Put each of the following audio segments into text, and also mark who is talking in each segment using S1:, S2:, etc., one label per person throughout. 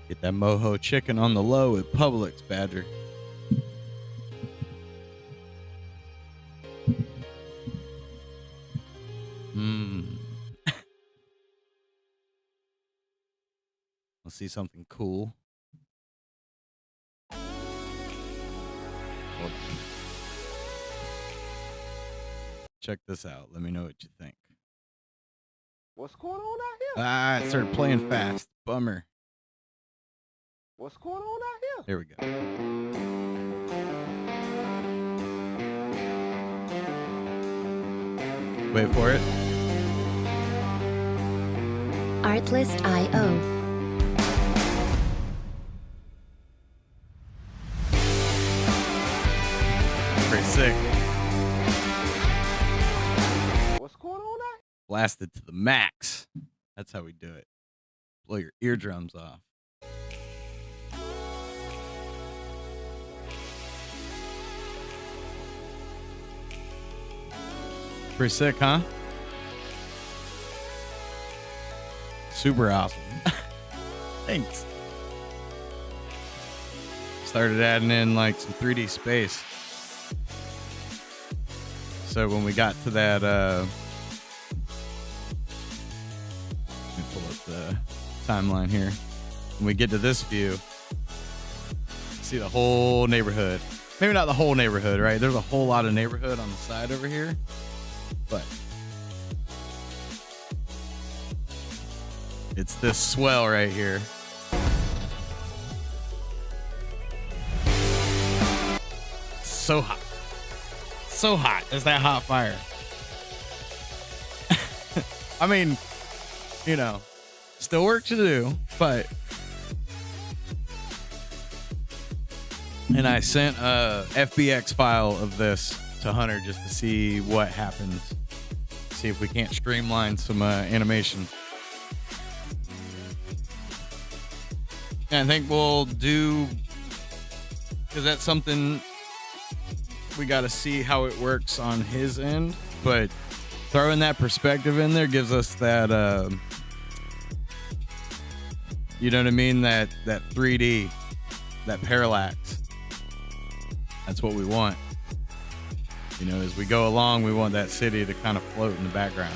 S1: Get that Moho chicken on the low at Publix, Badger. Let's see something cool. Check this out. Let me know what you think.
S2: What's going on out here?
S1: Ah, it started playing fast. Bummer.
S2: What's going on out here?
S1: There we go. Wait for it.
S3: Artlist.io.
S1: Pretty sick.
S2: What's going on out here?
S1: Blasted to the max. That's how we do it. Blow your eardrums off. Pretty sick, huh? Super awesome. Thanks. Started adding in like some 3D space. So when we got to that, let me pull up the timeline here. When we get to this view, see the whole neighborhood. Maybe not the whole neighborhood, right? There's a whole lot of neighborhood on the side over here. But it's this swell right here. So hot. So hot. It's that hot fire. I mean, you know, still work to do, but. And I sent a FBX file of this to Hunter just to see what happens. See if we can't streamline some animation. And I think we'll do, because that's something we got to see how it works on his end. But throwing that perspective in there gives us that, you know what I mean? That 3D, that parallax. That's what we want. You know, as we go along, we want that city to kind of float in the background.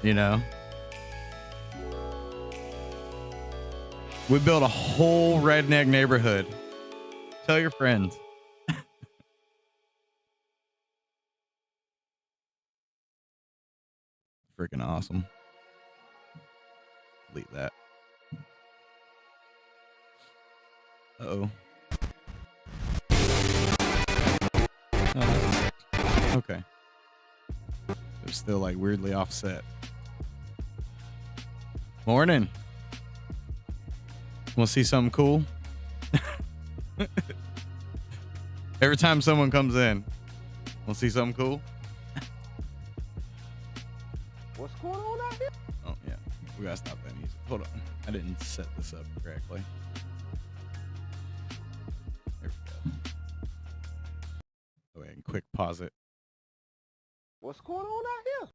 S1: You know? We built a whole redneck neighborhood. Tell your friends. Freaking awesome. Delete that. Uh-oh. Okay. They're still like weirdly offset. Morning. Want to see something cool? Every time someone comes in, want to see something cool?
S2: What's going on out here?
S1: Oh, yeah. We got to stop that music. Hold on. I didn't set this up correctly. There we go. Go ahead and quick pause it.
S2: What's going on out here?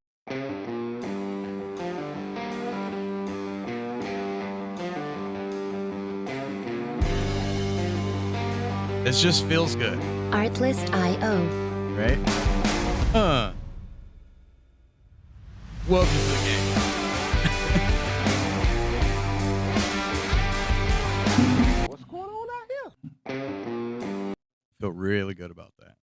S1: This just feels good.
S3: Artlist.io.
S1: Right? Welcome to the game.
S2: What's going on out here?
S1: Feel really good about that.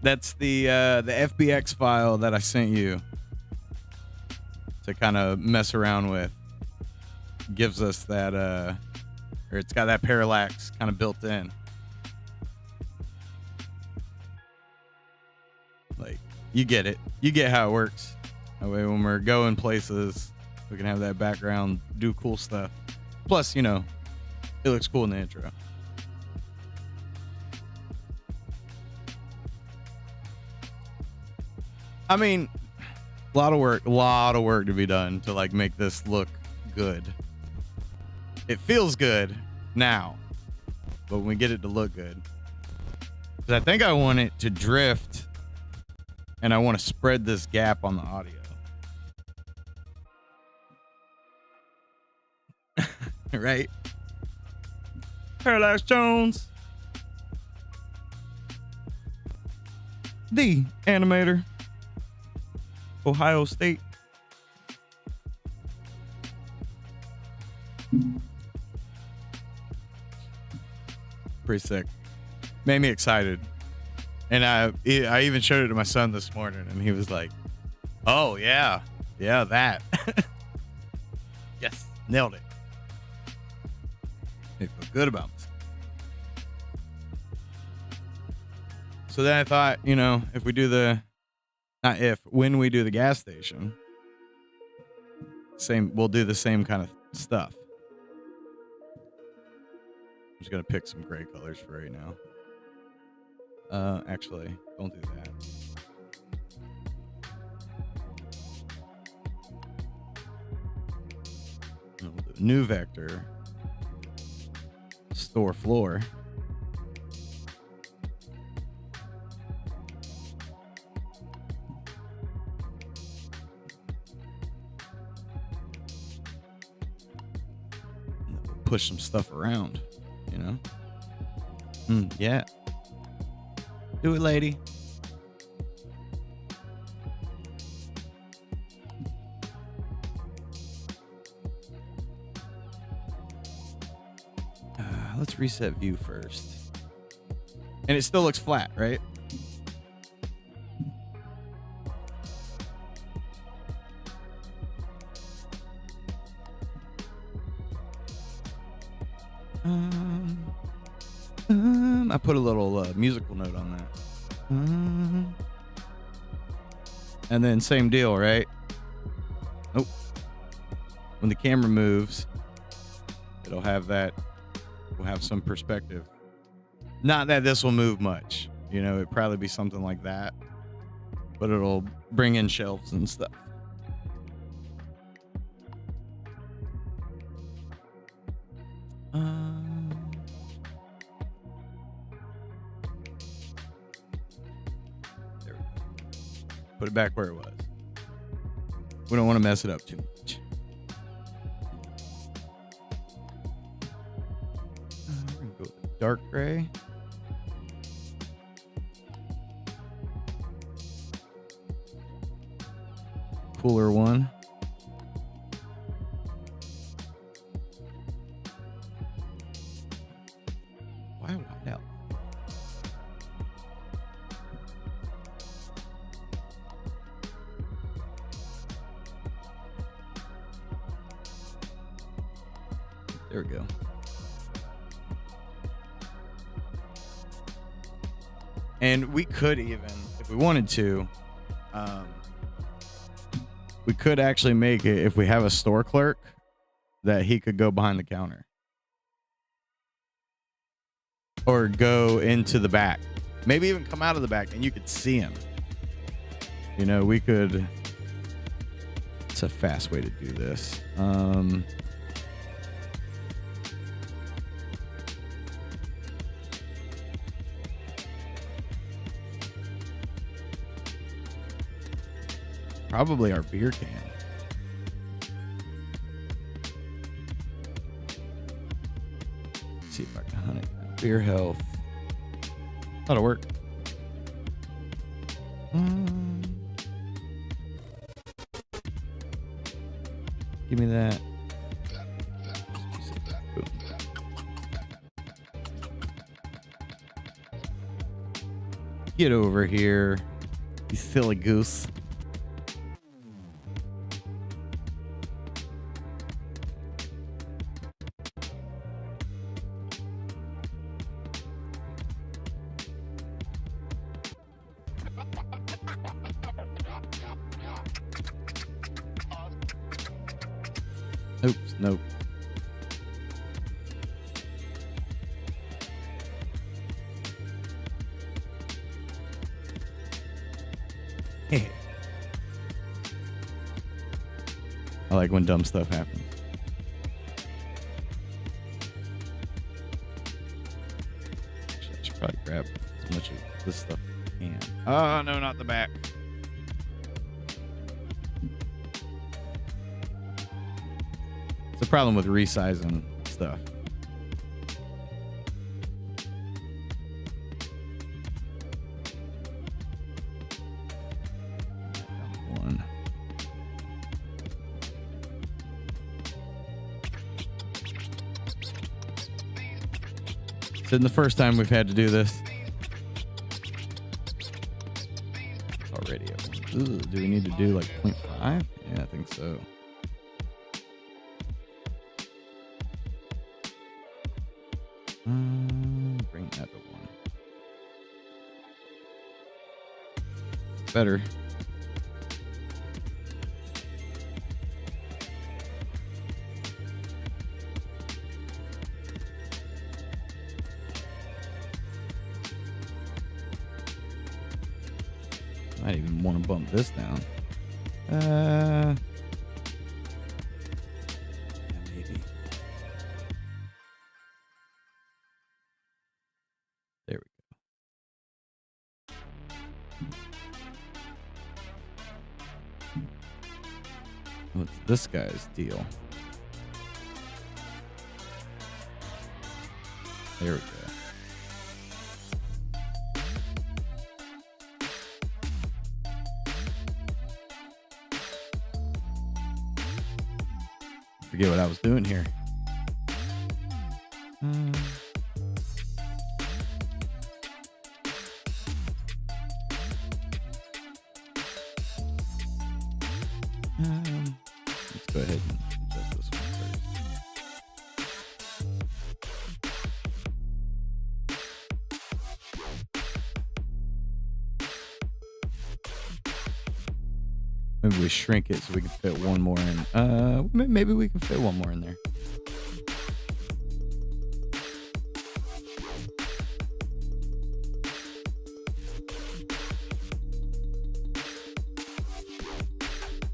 S1: That's the FBX file that I sent you to kind of mess around with. Gives us that, or it's got that parallax kind of built in. Like, you get it. You get how it works. That way when we're going places, we can have that background, do cool stuff. Plus, you know, it looks cool in the intro. I mean, a lot of work to be done to like make this look good. It feels good now, but when we get it to look good, 'Cause I think I want it to drift, and I want to spread this gap on the audio. Right? Parallax Jones, the animator, Ohio State. Pretty sick. Made me excited. And I even showed it to my son this morning, and he was like, "Oh yeah, that." Yes, nailed it. I feel good about this. So then I thought, if we do when we do the gas station, we'll do the same kind of stuff. I'm just gonna pick some gray colors for right now. Actually, don't do that. We'll do a new vector. Store floor. Push some stuff around, yeah. Do it, lady. Let's reset view first. And it still looks flat, right? I put a little musical note on that. And then same deal, right? Oh, when the camera moves, it'll have that. We'll have some perspective. Not that this will move much, it'd probably be something like that, but it'll bring in shelves and stuff. There we go. Put it back where it was. We don't want to mess it up too much. We're gonna go with dark gray. Cooler one. Why white out? There we go. And we could even, if we wanted to, we could actually make it, if we have a store clerk, that he could go behind the counter. Or go into the back. Maybe even come out of the back and you could see him. We could... It's a fast way to do this. Probably our beer can. Let's see if I can hunt it. Beer health. That'll work. Give me that. Get over here, you silly goose. Oops, nope. I like when dumb stuff happens. Actually, I should probably grab as much of this stuff as we can. Oh, no, not the back. It's the problem with resizing stuff. One. It's the first time we've had to do this. It's already up. Ooh, do we need to do like 0.5? Yeah, I think so. Bring that to 1. Better. Might even want to bump this down. Yeah, maybe. There we go. What's this guy's deal? There we go. Forget what I was doing here. Let's go ahead and adjust this one first. Maybe we shrink it so we can fit one more in. Maybe we can fit one more in there.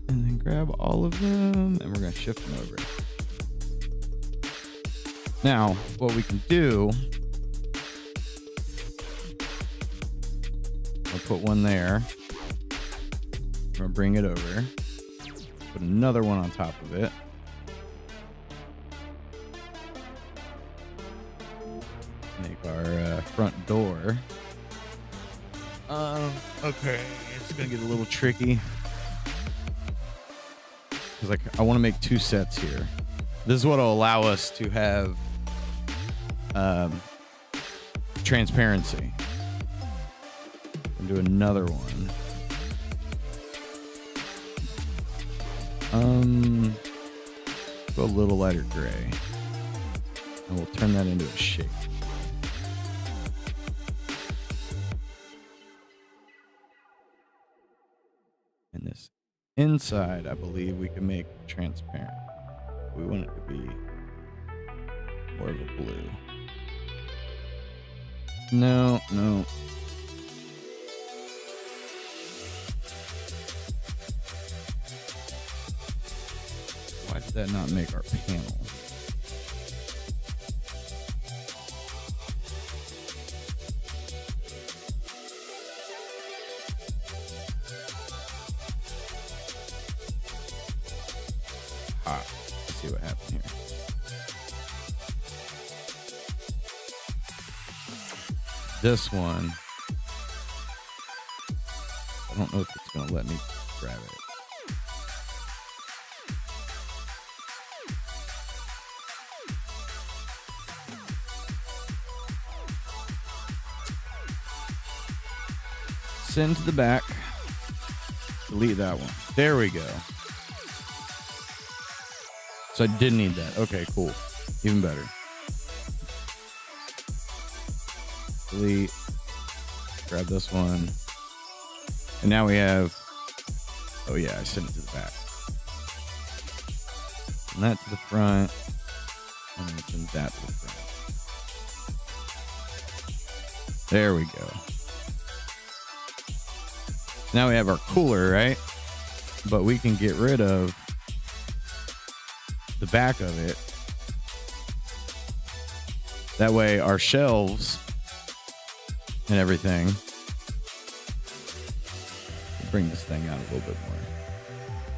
S1: And then grab all of them, and we're going to shift them over. Now, what we can do, I'll put one there. We're gonna bring it over, put another one on top of it. Make our front door. Okay, it's gonna get a little tricky because I want to make 2 sets here. This is what will allow us to have transparency. And do another one. Go a little lighter gray, and we'll turn that into a shape. And this inside, I believe we can make transparent. We want it to be more of a blue. No. Why did that not make our panel? Let's see what happened here. This one, I don't know if it's going to let me grab it. Send to the back. Delete that one. There we go. So I did need that. Okay, cool. Even better. Delete. Grab this one. And now we have... Oh yeah, I sent it to the back. Send that to the front. And then send that to the front. There we go. Now we have our cooler, right? But we can get rid of the back of it. That way our shelves and everything. Bring this thing out a little bit more.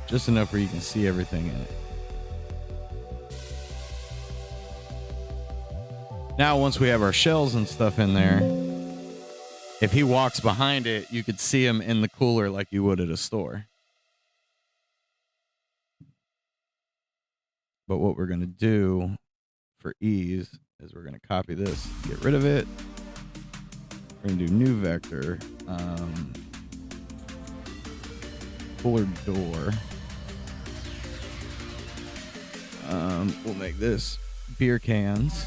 S1: Just enough where you can see everything in it. Now, once we have our shells and stuff in there, if he walks behind it, you could see him in the cooler like you would at a store. But what we're going to do for ease is we're going to copy this, get rid of it. We're going to do new vector, cooler door. We'll make this beer cans.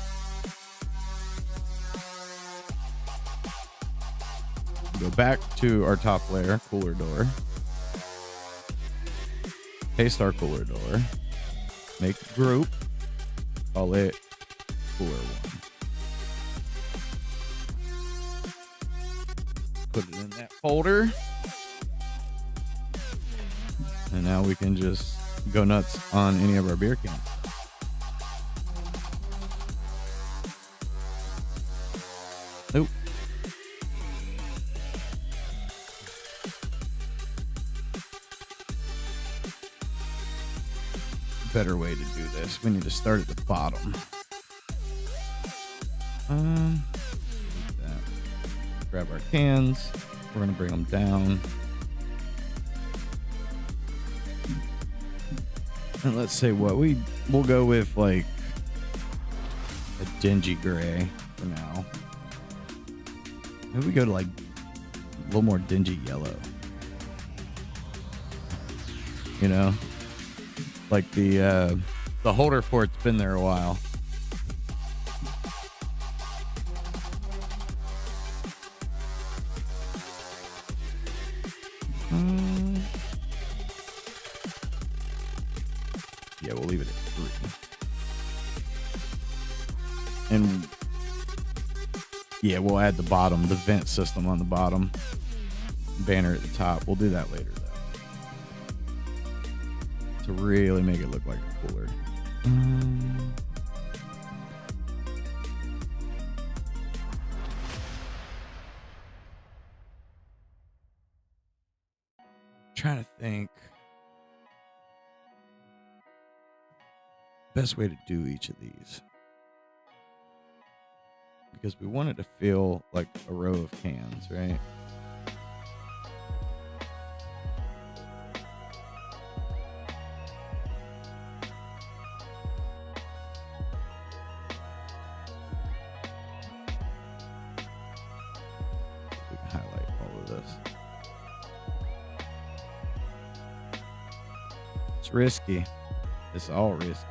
S1: Go back to our top layer, cooler door. Paste our cooler door. Make a group. Call it cooler one. Put it in that folder. And now we can just go nuts on any of our beer cans. Nope. Better way to do this. We need to start at the bottom. Like that. Grab our cans. We're gonna bring them down. And let's say what we'll go with like a dingy gray for now. Maybe we go to like a little more dingy yellow. You know? Like the holder for it's been there a while. Yeah, we'll leave it at 3. And yeah, we'll add the bottom, the vent system on the bottom, banner at the top. We'll do that later though, to really make it look like a cooler. Trying to think best way to do each of these, because we want it to feel like a row of cans, right? We can highlight all of this. It's risky. It's all risky.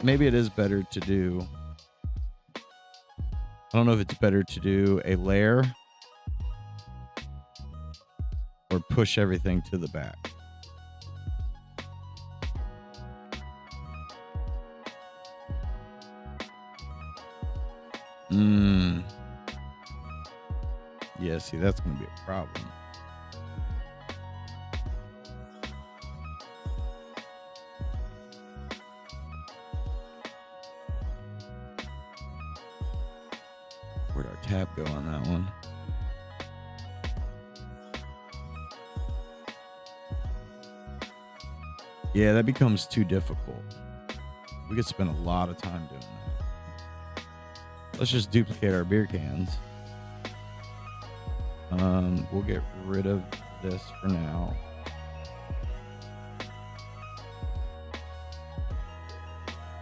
S1: Maybe it is better to do, I don't know if it's better to do a layer or push everything to the back. Yeah, see, that's going to be a problem. Where'd our tab go on that one? Yeah, that becomes too difficult. We could spend a lot of time doing that. Let's just duplicate our beer cans. We'll get rid of this for now.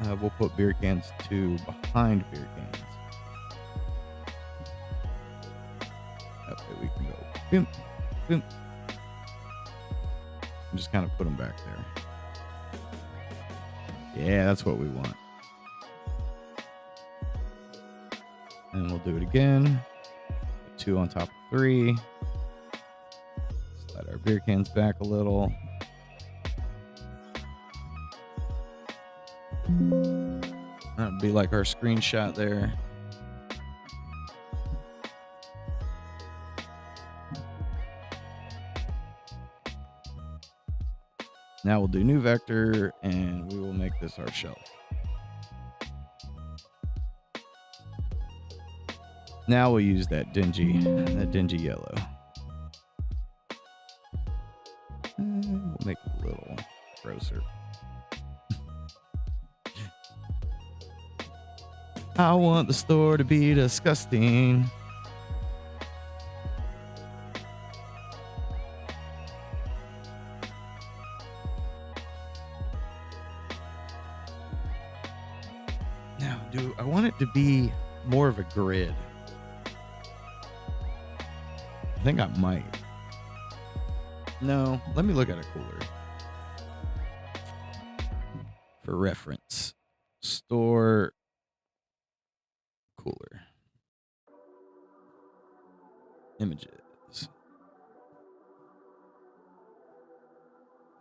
S1: We'll put beer cans 2 behind beer cans. That way we can go boom, boom. And just kind of put them back there. Yeah, that's what we want. And we'll do it again. 2 on top of 3. Slide our beer cans back a little. That would be like our screenshot there. Now we'll do new vector and we will make this our shelf. Now we'll use that dingy yellow. We'll make it a little grosser. I want the store to be disgusting. Now, do I want it to be more of a grid? I think I might. No, let me look at a cooler. For reference, store cooler. Images.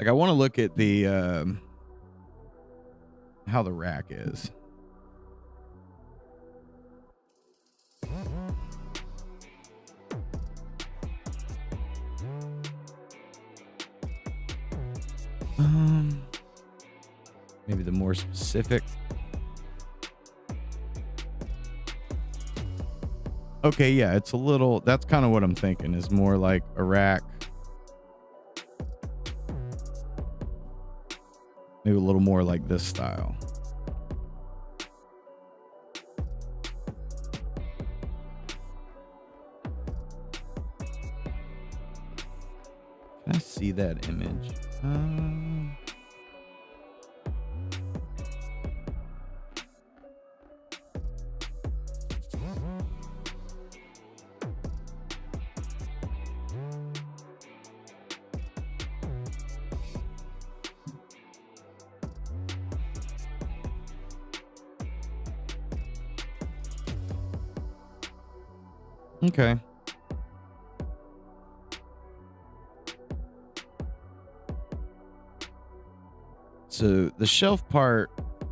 S1: Like I want to look at the how the rack is. Maybe the more specific. Okay, yeah, it's a little, that's kind of what I'm thinking, is more like a rack. Maybe a little more like this style. Can I see that image? Okay. So the shelf part,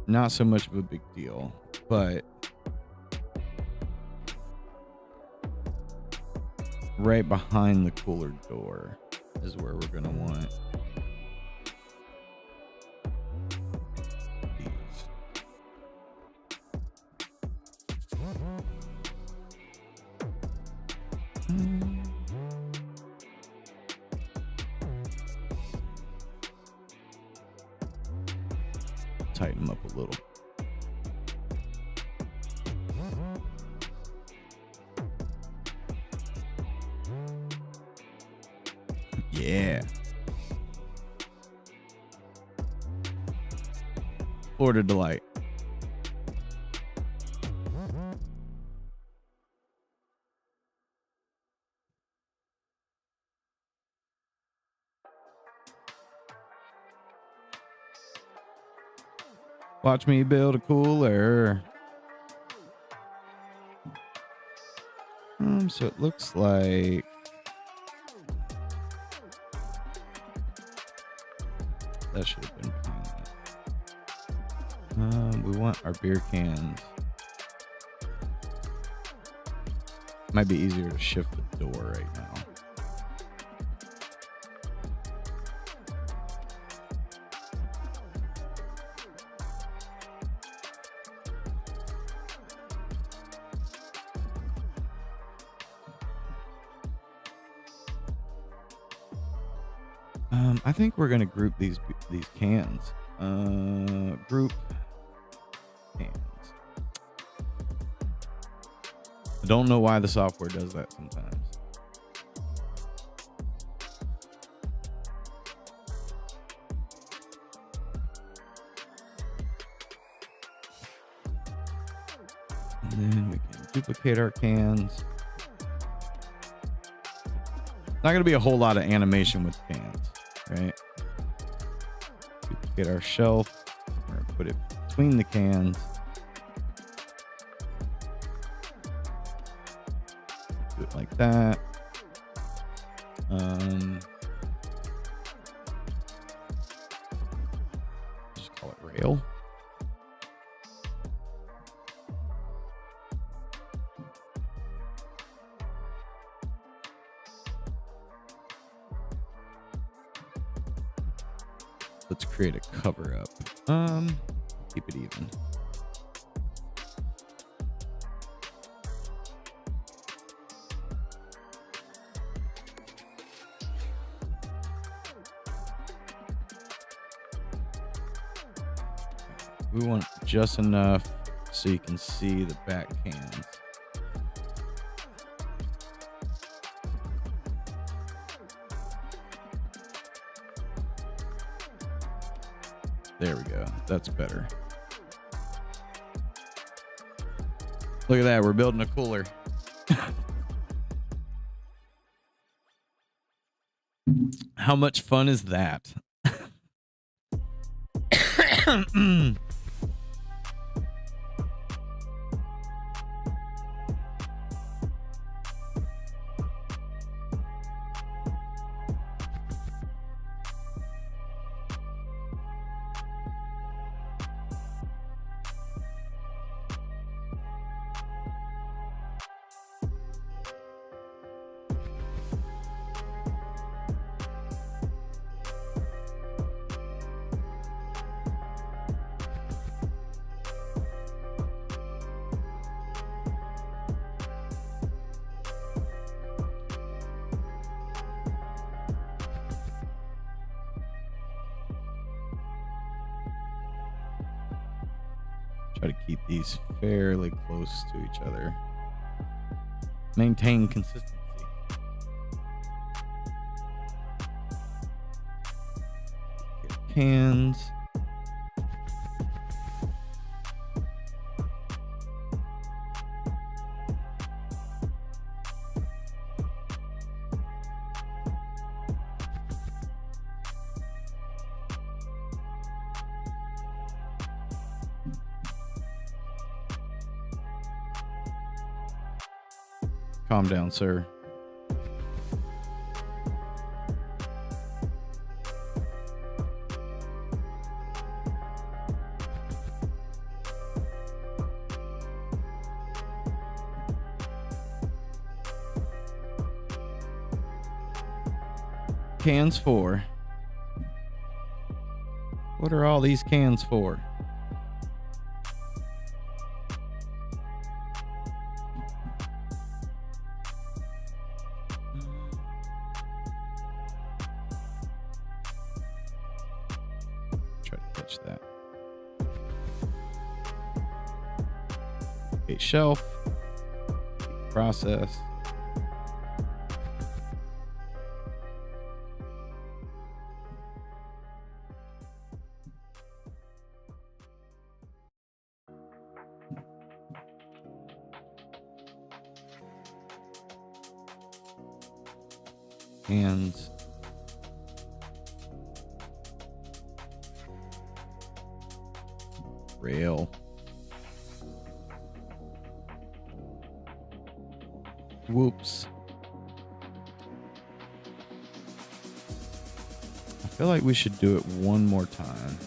S1: not so much of a big deal, but right behind the cooler door is where we're going to want these. Tighten them up a little. Yeah. Florida Delight. Watch me build a cooler. So it looks like that should have been fine. We want our beer cans. Might be easier to shift the door right now. I think we're gonna group these cans. Group cans. I don't know why the software does that sometimes. And then we can duplicate our cans. Not gonna be a whole lot of animation with cans, right? Duplicate our shelf. We're gonna put it between the cans. Do it like that. Just call it rail. Let's create a cover up. Keep it even. We want just enough so you can see the back cans. There we go. That's better. Look at that. We're building a cooler. How much fun is that? Try to keep these fairly close to each other. Maintain consistency. Get cans. Calm down, sir. Cans for? What are all these cans for? Try to catch that. A shelf. Process. Hands. Rail. Whoops. I feel like we should do it one more time.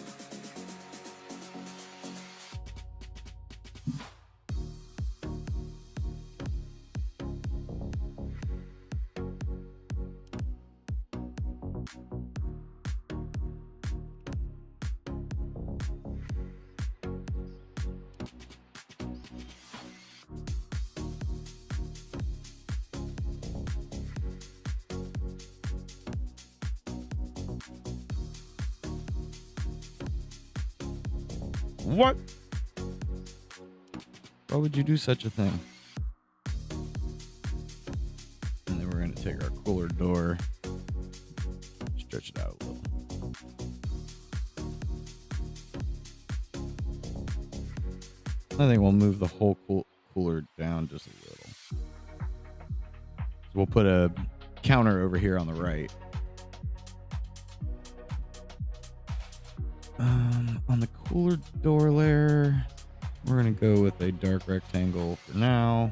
S1: What? Why would you do such a thing? And then we're going to take our cooler door, stretch it out a little. I think we'll move the whole cooler down just a little. So we'll put a counter over here on the right. On the cooler door layer, we're going to go with a dark rectangle for now.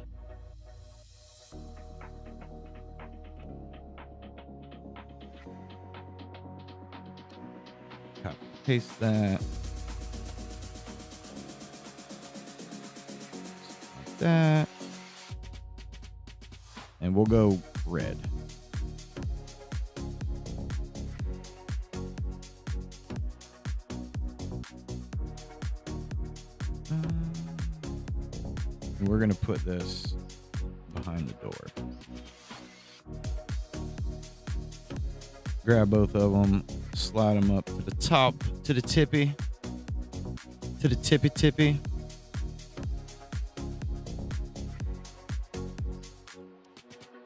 S1: Copy, paste that. Like that. And we'll go red. And we're going to put this behind the door. Grab both of them, slide them up to the top, to the to the tippy tippy.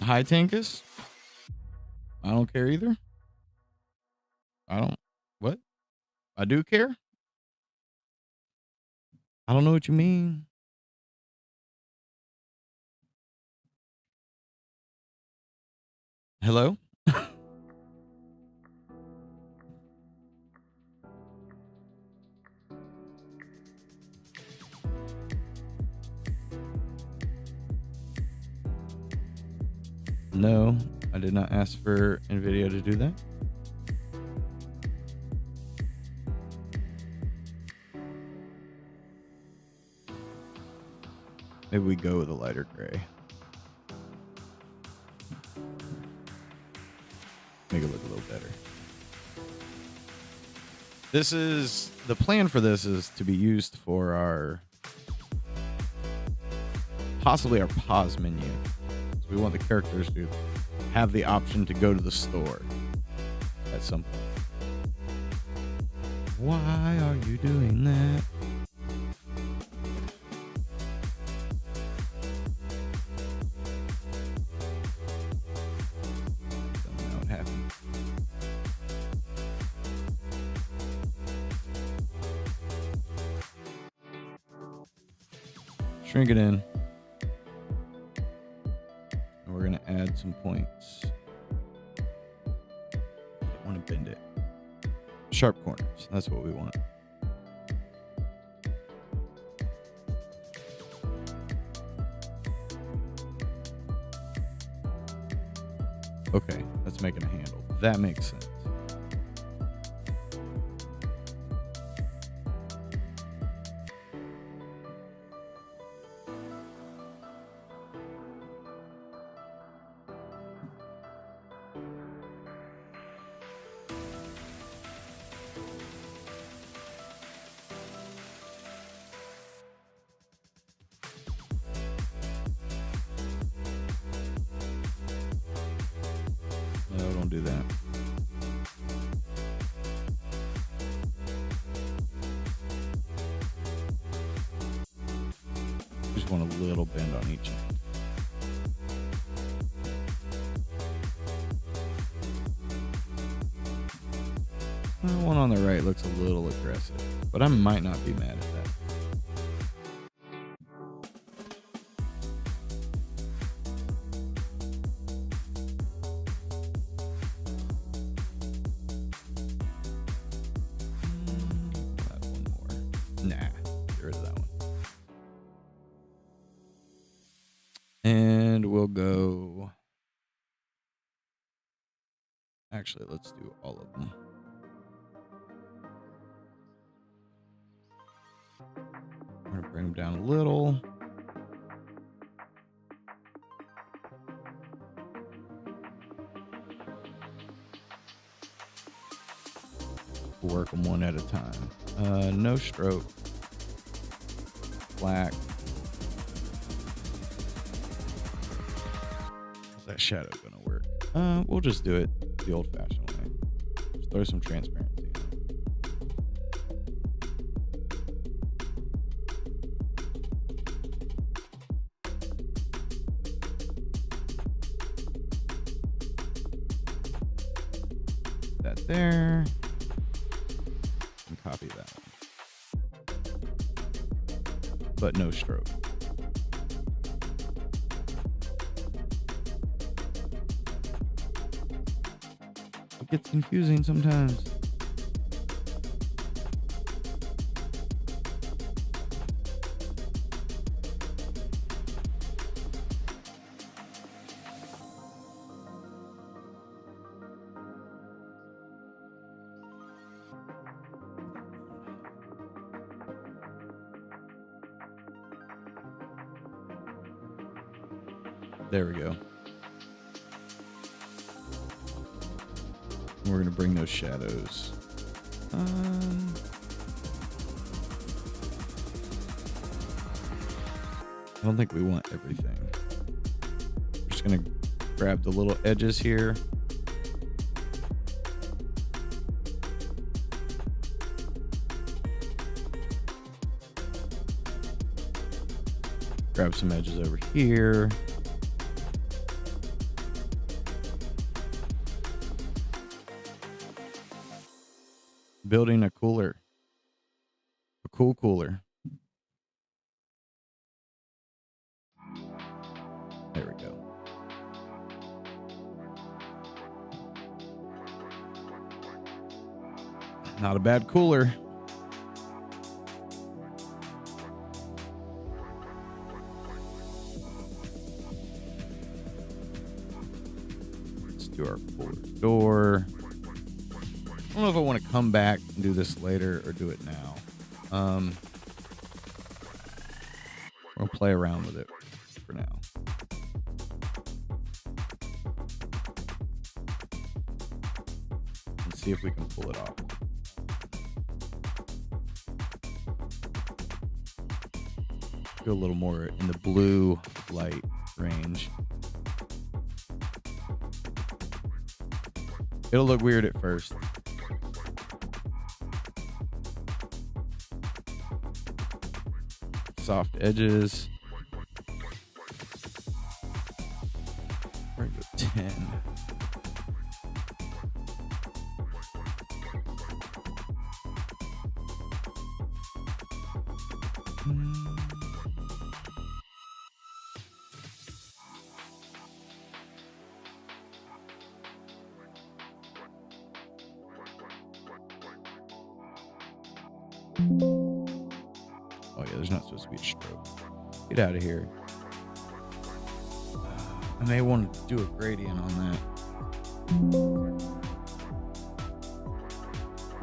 S1: Hi, Tankus. I don't care either. What? I do care? I don't know what you mean. Hello? No, I did not ask for NVIDIA to do that. Maybe we go with a lighter gray. Make it look a little better. This is, the plan for this is to be used for our, possibly our pause menu. So we want the characters to have the option to go to the store at some point. Why are you doing that? Don't know what happened. Shrink it in. And we're going to add some points. I want to bend it. Sharp corners. That's what we want. Okay, that's making a handle. That makes sense. No, don't do that. Just want a little bend on each end. The one on the right looks a little aggressive, but I might not be mad at that. Add one more. Nah, get rid of that one. And we'll go. Actually, let's do all of them. We're going to bring them down a little. We'll work them one at a time. No stroke. Black. Is that shadow going to work? We'll just do it the old-fashioned way. Just throw some transparency in it. That there. And copy that one. But no stroke. It gets confusing sometimes. There we go. We're gonna bring those shadows. I don't think we want everything. We're just gonna grab the little edges here. Grab some edges over here. Building a cooler. A cool cooler. There we go. Not a bad cooler. Let's do our cooler door. I don't know if I want to come back and do this later or do it now. We'll play around with it for now. And see if we can pull it off. Go a little more in the blue light range. It'll look weird at first. Soft edges. We're gonna go 10. Oh yeah, there's not supposed to be a stroke. Get out of here. I may want to do a gradient on that.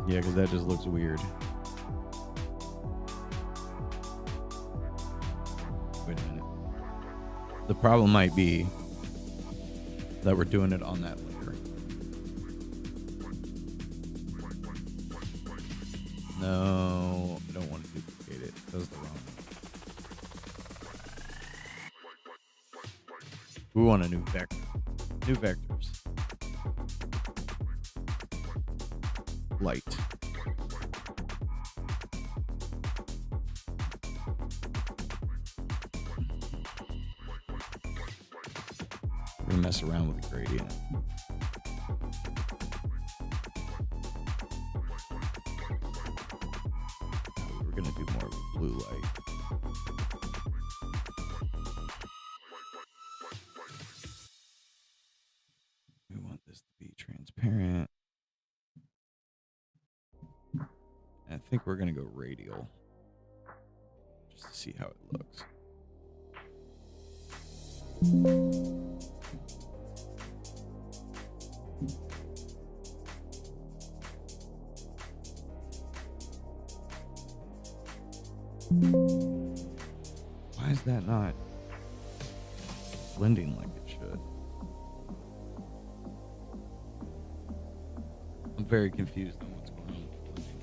S1: Yeah, because that just looks weird. Wait a minute. The problem might be that we're doing it on that layer. No, I don't want to duplicate it. That was the wrong one. We want a new vector. New vectors. Light. We're gonna mess around with the gradient. We're gonna do more of a blue light. We want this to be transparent. I think we're gonna go radial just to see how it looks. Why is that not blending like it should? I'm very confused on what's going on with the blending.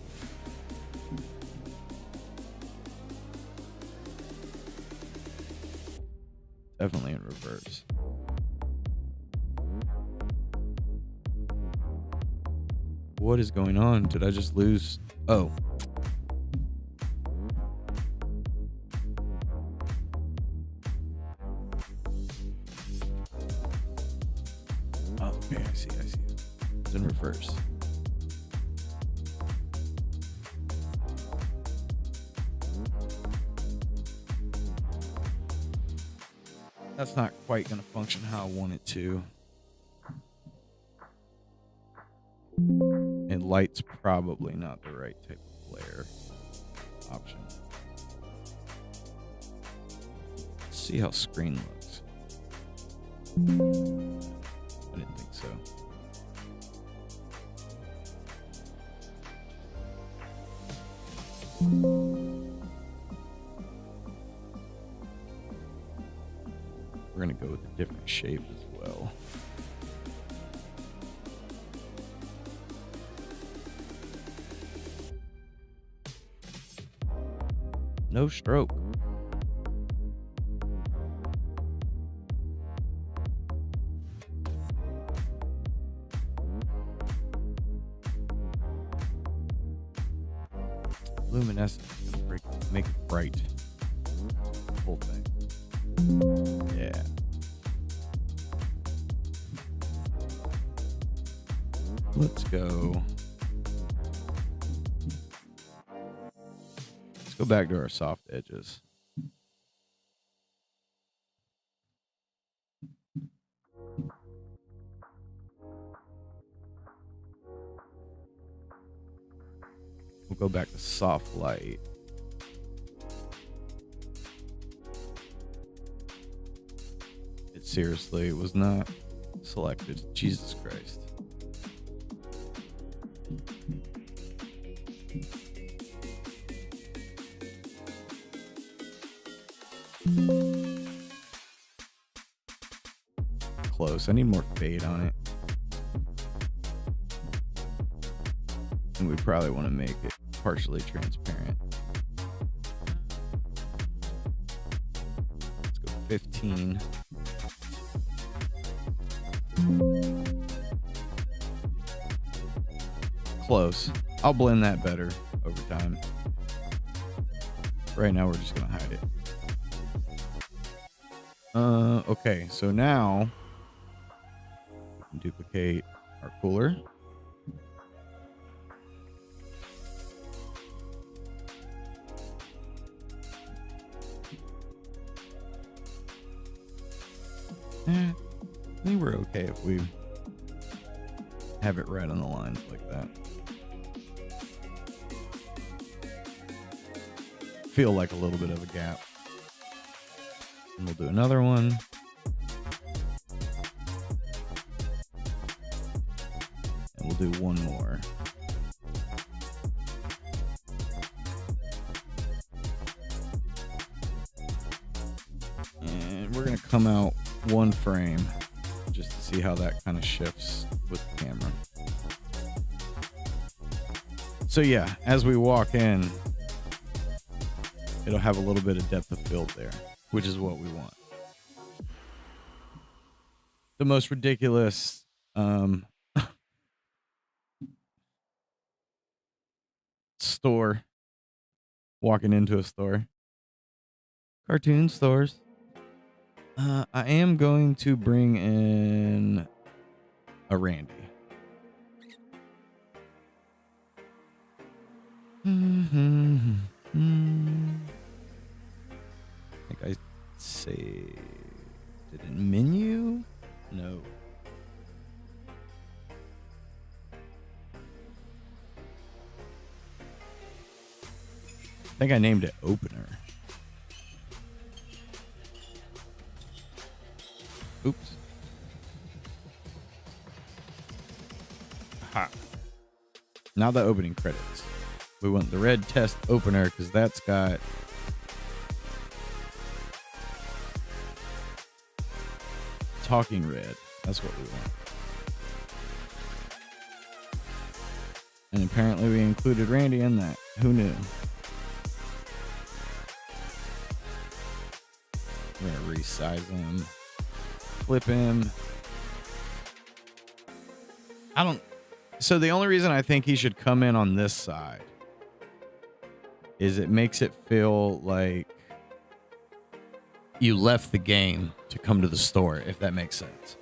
S1: Definitely in reverse. What is going on? Did I just lose? Oh. Okay, I see. It's in reverse. That's not quite going to function how I want it to. And light's probably not the right type of layer option. Let's see how screen looks. I didn't think so. We're going to go with a different shape as well. No stroke. Luminescence is going to make it bright. The whole thing. Let's go. Let's go back to our soft edges. We'll go back to soft light. It seriously was not selected. Jesus Christ. Close. I need more fade on it. And we probably want to make it partially transparent. Let's go 15. Close. I'll blend that better over time. Right now we're just gonna hide it. Okay, so now we can duplicate our cooler. I think we're okay if we have it right on the lines like that. Feel like a little bit of a gap. And we'll do another one. And we'll do one more. And we're going to come out one frame just to see how that kind of shifts with the camera. So yeah, as we walk in, it'll have a little bit of depth of field there, which is what we want. The most ridiculous store, walking into a store. Cartoon stores. I am going to bring in a Randy. I think I saved it in menu? No. I think I named it opener. Oops. Aha. Now the opening credits. We want the red test opener because that's got talking red. That's what we want. And apparently we included Randy in that. Who knew? We're going to resize him. Flip him. So the only reason I think he should come in on this side is it makes it feel like you left the game to come to the store, if that makes sense.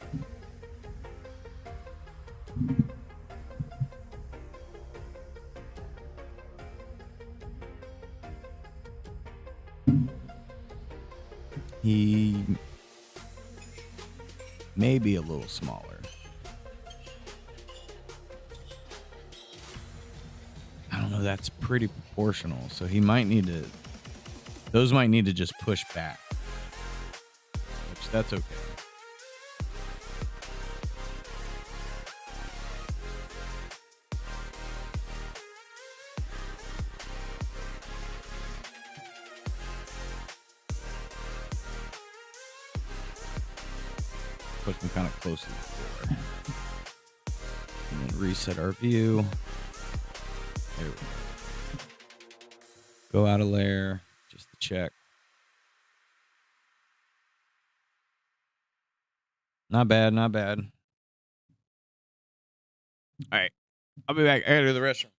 S1: He may be a little smaller. I don't know, that's pretty proportional, so he might need to, those might need to just push back, which that's okay. Push them kind of close to the floor. And then reset our view. There we go. Go out a layer just to check. Not bad, not bad. All right. I'll be back. I gotta go to the restroom.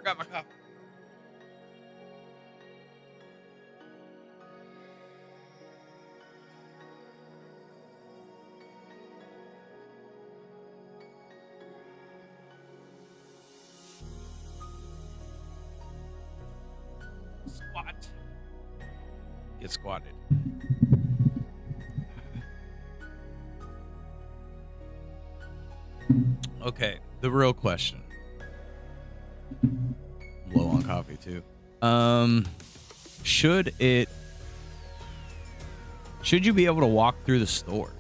S1: Forgot my coffee. Squat. Get squatted. Okay, the real question. Low on coffee too. Should you be able to walk through the store?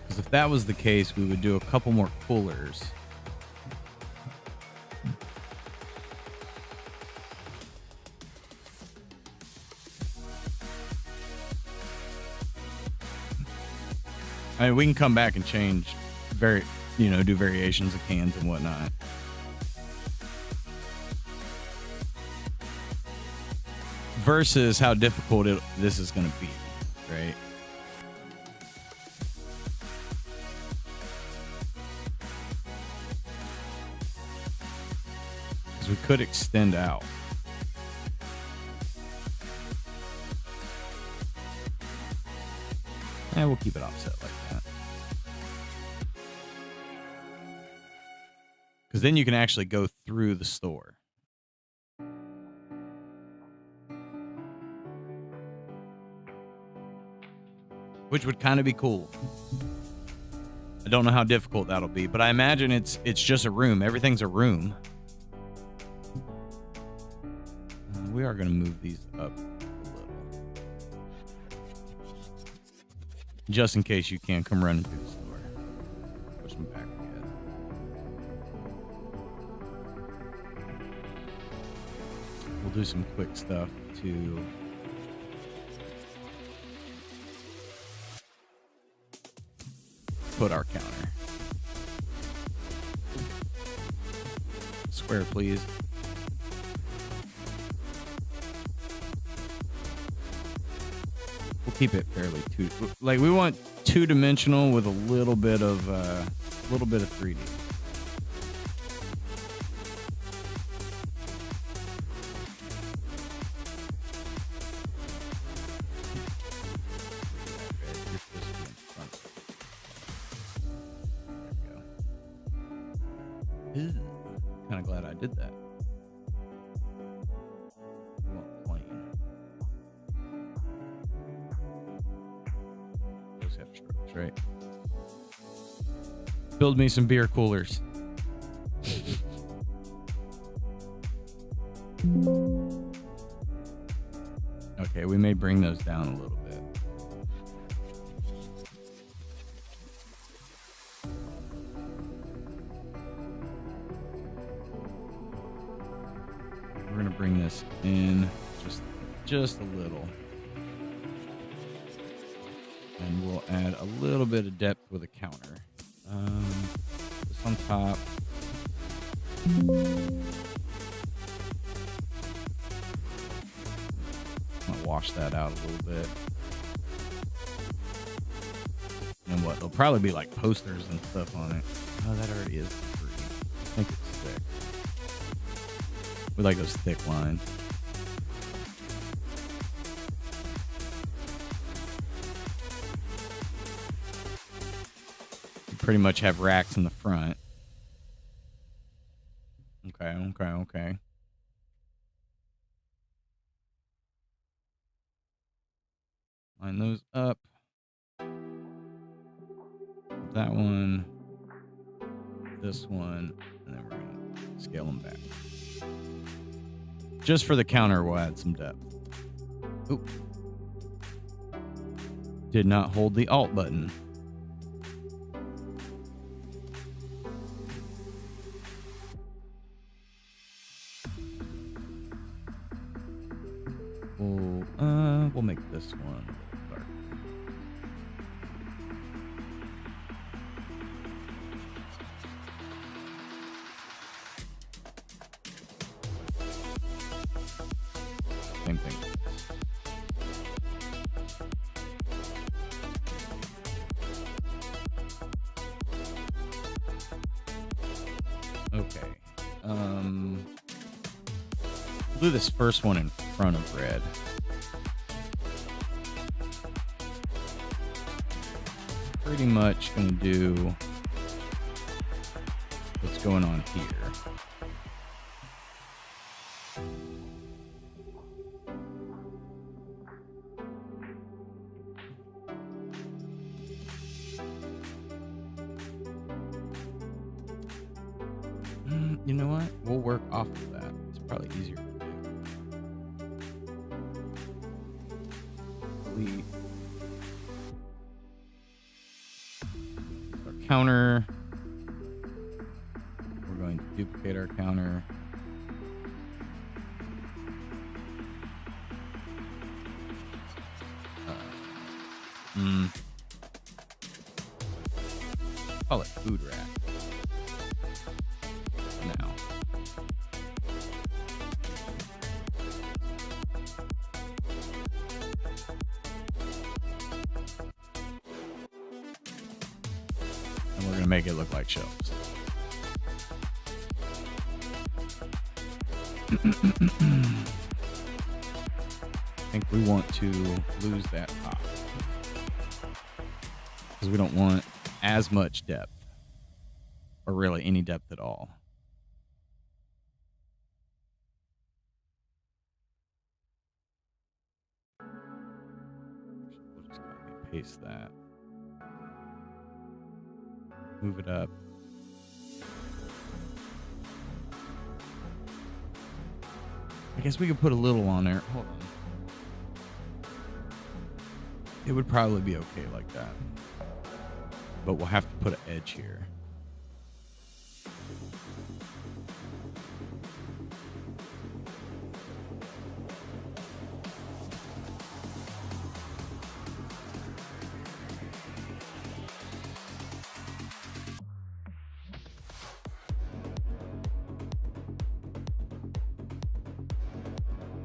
S1: Because if that was the case, we would do a couple more coolers. I mean, we can come back and change, do variations of cans and whatnot. Versus how difficult this is going to be, right? Because we could extend out. And we'll keep it offset like that. Because then you can actually go through the store. Which would kind of be cool. I don't know how difficult that'll be, but I imagine it's just a room. Everything's a room. We are going to move these up a little. Just in case you can't come running through the store. Push them back again. We'll do some quick stuff to put our counter. Square, please. We'll keep it fairly we want two-dimensional with a little bit of 3D. Kind of glad I did that. Those have strokes, right? Build me some beer coolers. Okay, we may bring those down a little bit. We're gonna bring this in just a little, and we'll add a little bit of depth with a counter. This on top. I'm gonna wash that out a little bit. And what? There'll probably be like posters and stuff on it. Oh, that already is free. I think it's thick. We like those thick lines. You pretty much have racks in the front. Okay. Line those up. That one. This one. And then we're going to scale them back. Just for the counter, we'll add some depth. Oop. Did not hold the Alt button. We'll make this one dark. Same thing. Okay. We'll do this first one in front of red. Pretty much gonna do what's going on here. You know what? We'll work off of that. It's probably easier to do. Delete our counter. We're going to duplicate our counter. Call it food rack. Now. And we're going to make it look like shelves. I think we want to lose that top because we don't want as much depth, or really any depth at all. We'll just copy and paste that. Move it up. I guess we could put a little on there. Hold on. It would probably be okay like that. But we'll have to put an edge here.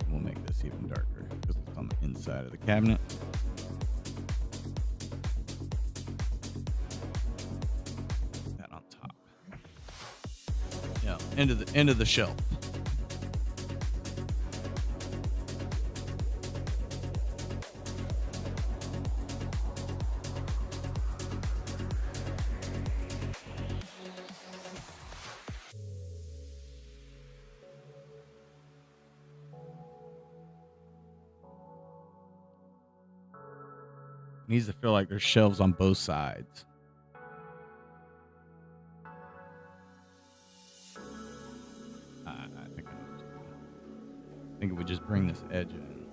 S1: We'll make this even darker because it's on the inside of the cabinet. That on top. Yeah, end of the shelf. Needs to feel like there's shelves on both sides. I think it would just bring this edge in.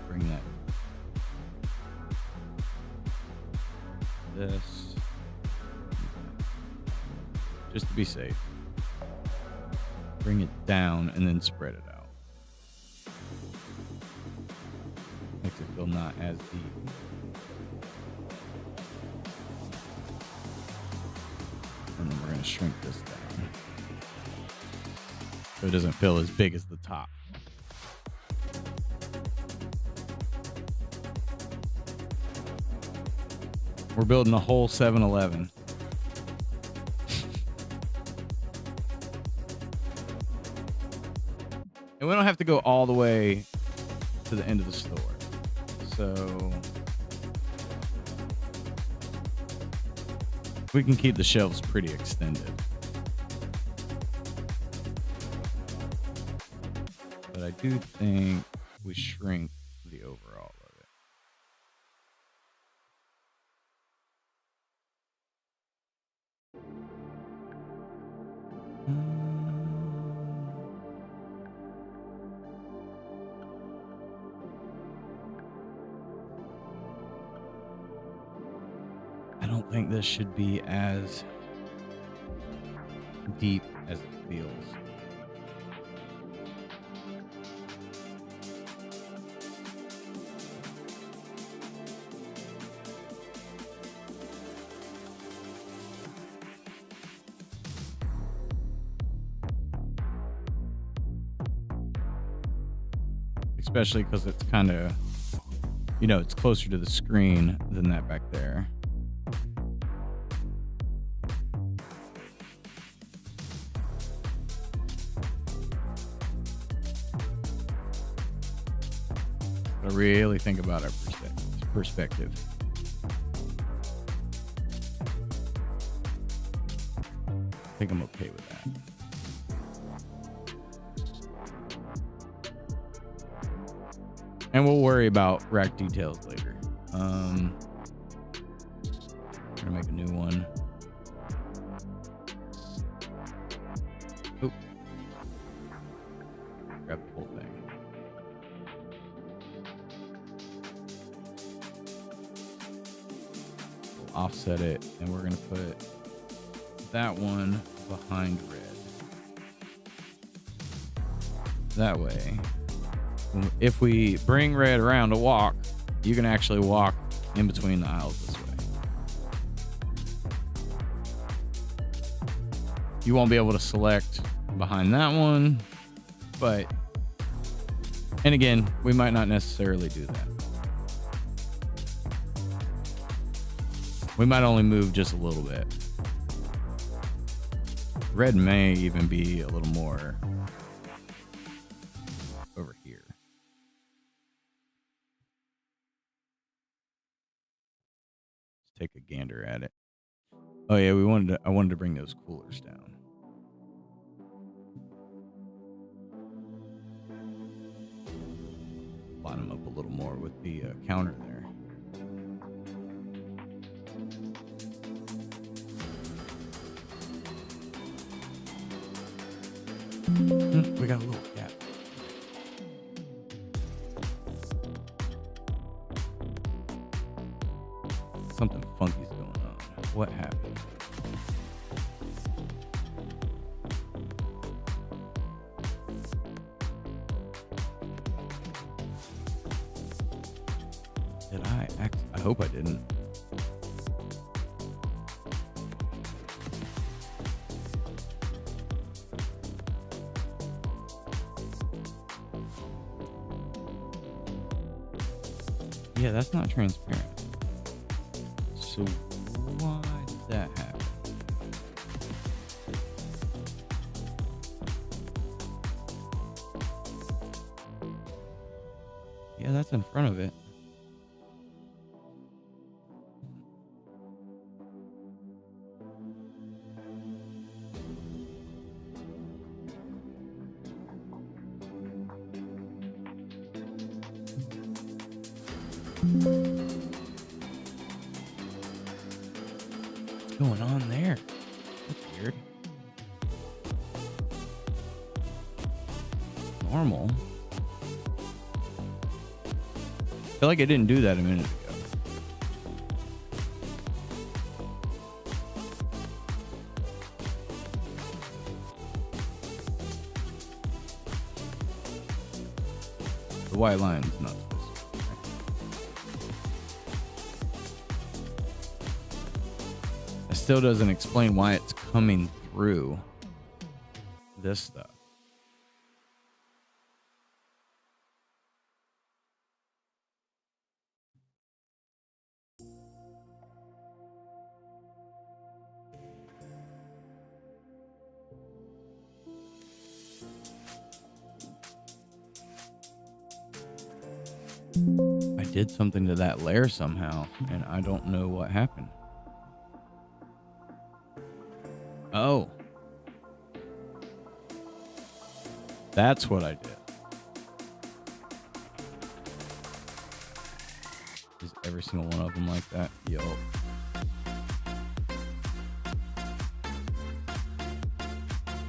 S1: Bring that. This. Just to be safe. Bring it down and then spread it out. Makes it feel not as deep. And then we're going to shrink this down. So it doesn't feel as big as the top. We're building a whole 7-Eleven. And we don't have to go all the way to the end of the store. So we can keep the shelves pretty extended. But I do think we shrink the overall of it. I don't think this should be as deep as it feels. especially because it's kind of, you know, it's closer to the screen than that back there. I really think about our perspective. I think I'm okay with that. And we'll worry about rack details later. Gonna make a new one. Oop. Grab the whole thing. We'll offset it, and we're gonna put that one behind red. That way, if we bring red around to walk, you can actually walk in between the aisles this way. You won't be able to select behind that one, but, and again, we might not necessarily do that. We might only move just a little bit. Red may even be a little more over here. Let's take a gander at it. Oh yeah, I wanted to bring those coolers down. Line them up a little more with the counter there. We got a little gap. Something funky's going on. What happened? Did I hope I didn't. Yeah, that's not transparent. So why did that happen? Yeah, that's in front of it. What's going on there? That's weird. Normal. I feel like I didn't do that a minute ago. The white line's not supposed to. It still doesn't explain why it's coming through this stuff. I did something to that layer somehow, and I don't know what happened. Oh. That's what I did. Is every single one of them like that? Yo.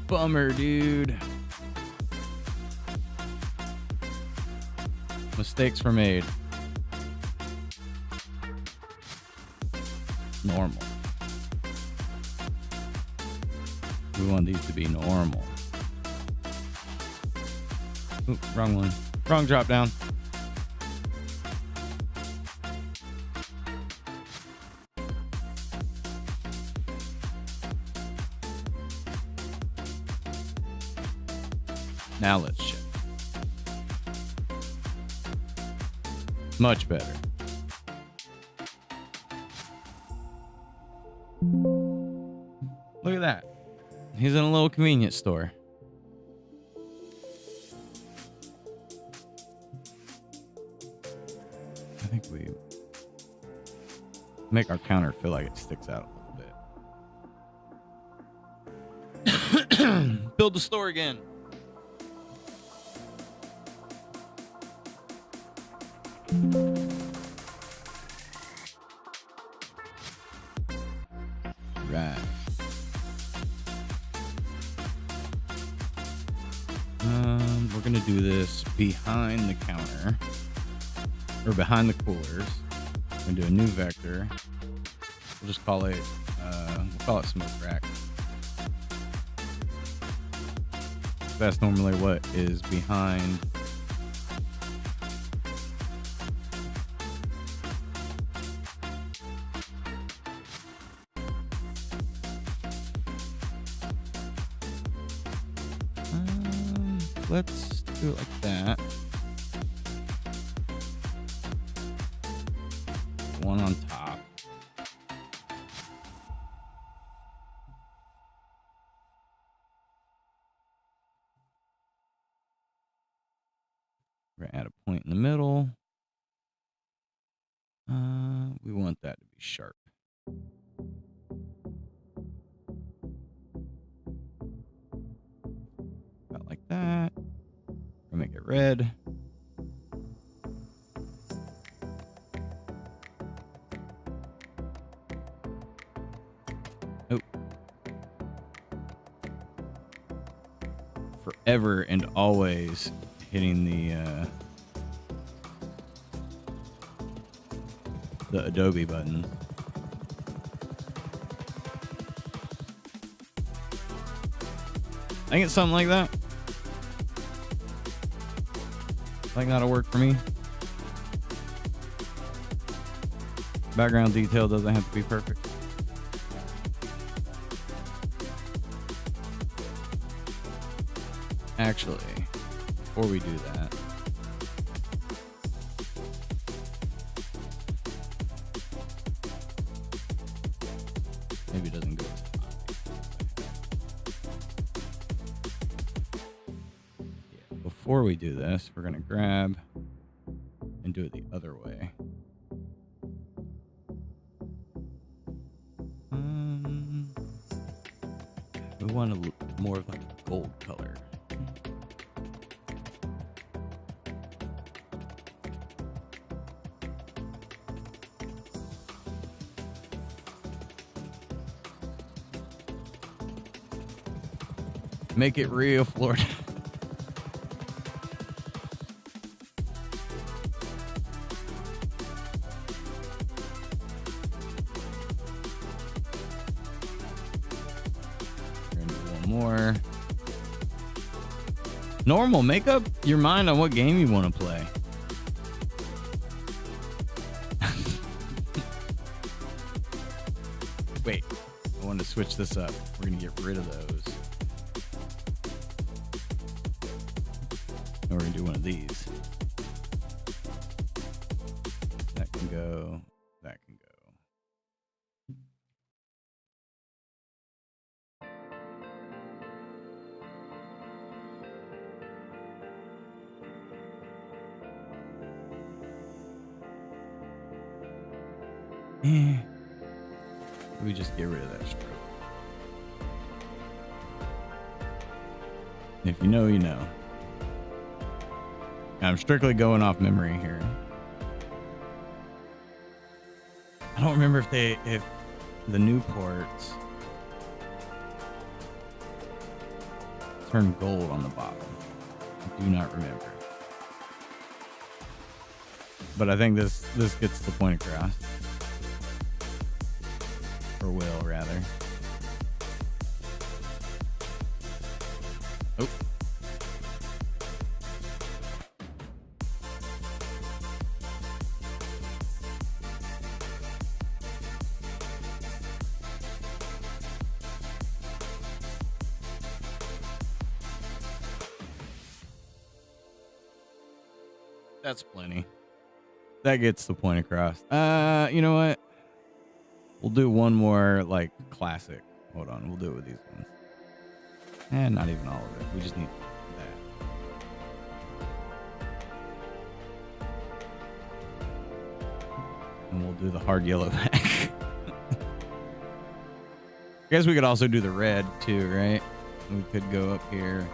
S1: Bummer, dude. Mistakes were made. Normal. We want these to be normal. Oop, wrong one. Wrong drop down. Now let's check. Much better. Look at that. He's in a little convenience store. I think we make our counter feel like it sticks out a little bit. Build the store again. Right. We're gonna do this behind the counter or behind the coolers. We're gonna do a new vector. We'll just call it smoke rack. That's normally what is behind. Let's do it like that. One on top. We're gonna add a point in the middle. We want that to be sharp. About like that. We'll make it red. Oh. Forever and always hitting the Adobe button. I think it's something like that. I think that'll work for me. Background detail doesn't have to be perfect. Actually, before we do that, maybe it doesn't go as high. Yeah, before we do this, we're going to grab and do it the other way. We want a more of like a gold color. Make it real, Florida. More normal. Make up your mind on what game you want to play. Wait, I want to switch this up. We're gonna get rid of those, and we're gonna do one of these. That can go. That can go. We just get rid of that stroke. If you know, you know. I'm strictly going off memory here. I don't remember if the new ports turn gold on the bottom. I do not remember. But I think this gets the point across. Or will, rather. Oh. That's plenty. That gets the point across. You know what? We'll do one more like classic. Hold on, we'll do it with these ones. And not even all of it. We just need that. And we'll do the hard yellow back. I guess we could also do the red too, right? We could go up here.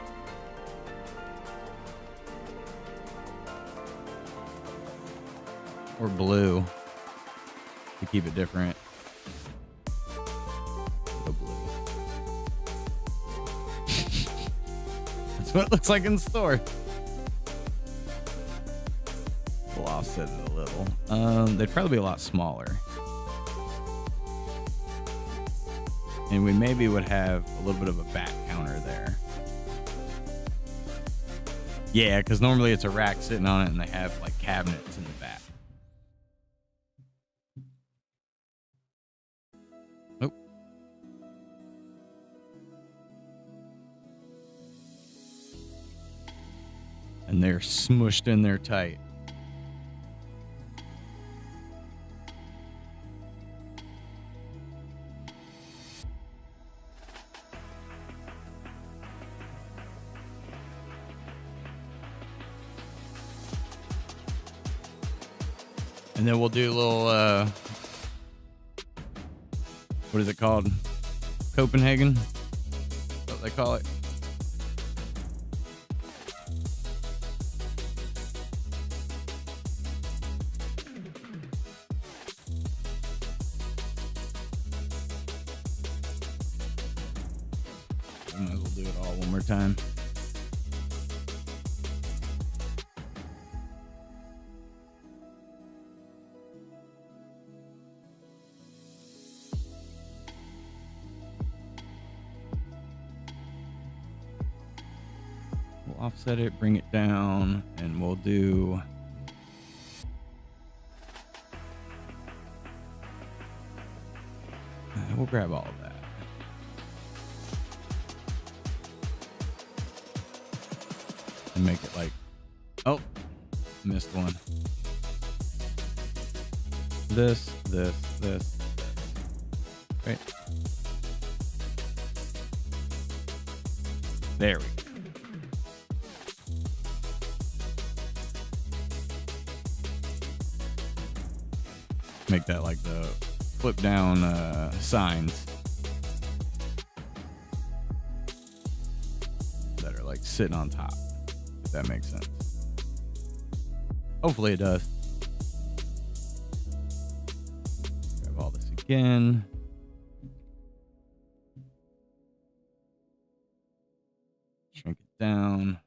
S1: Or blue to keep it different. Go blue. That's what it looks like in the store. We'll offset it a little. They'd probably be a lot smaller. And we maybe would have a little bit of a back counter there. Yeah, because normally it's a rack sitting on it and they have like cabinets in the back. Nope. And they're smushed in there tight. And then we'll do a little, what is it called? Copenhagen? That's what they call it. We might as well do it all one more time. Offset it, bring it down, and we'll do we'll grab all of that. And make it like, oh, missed one. This. Right. There we go. Make that like the flip down signs that are like sitting on top, if that makes sense. Hopefully it does. Grab all this again. Shrink it down.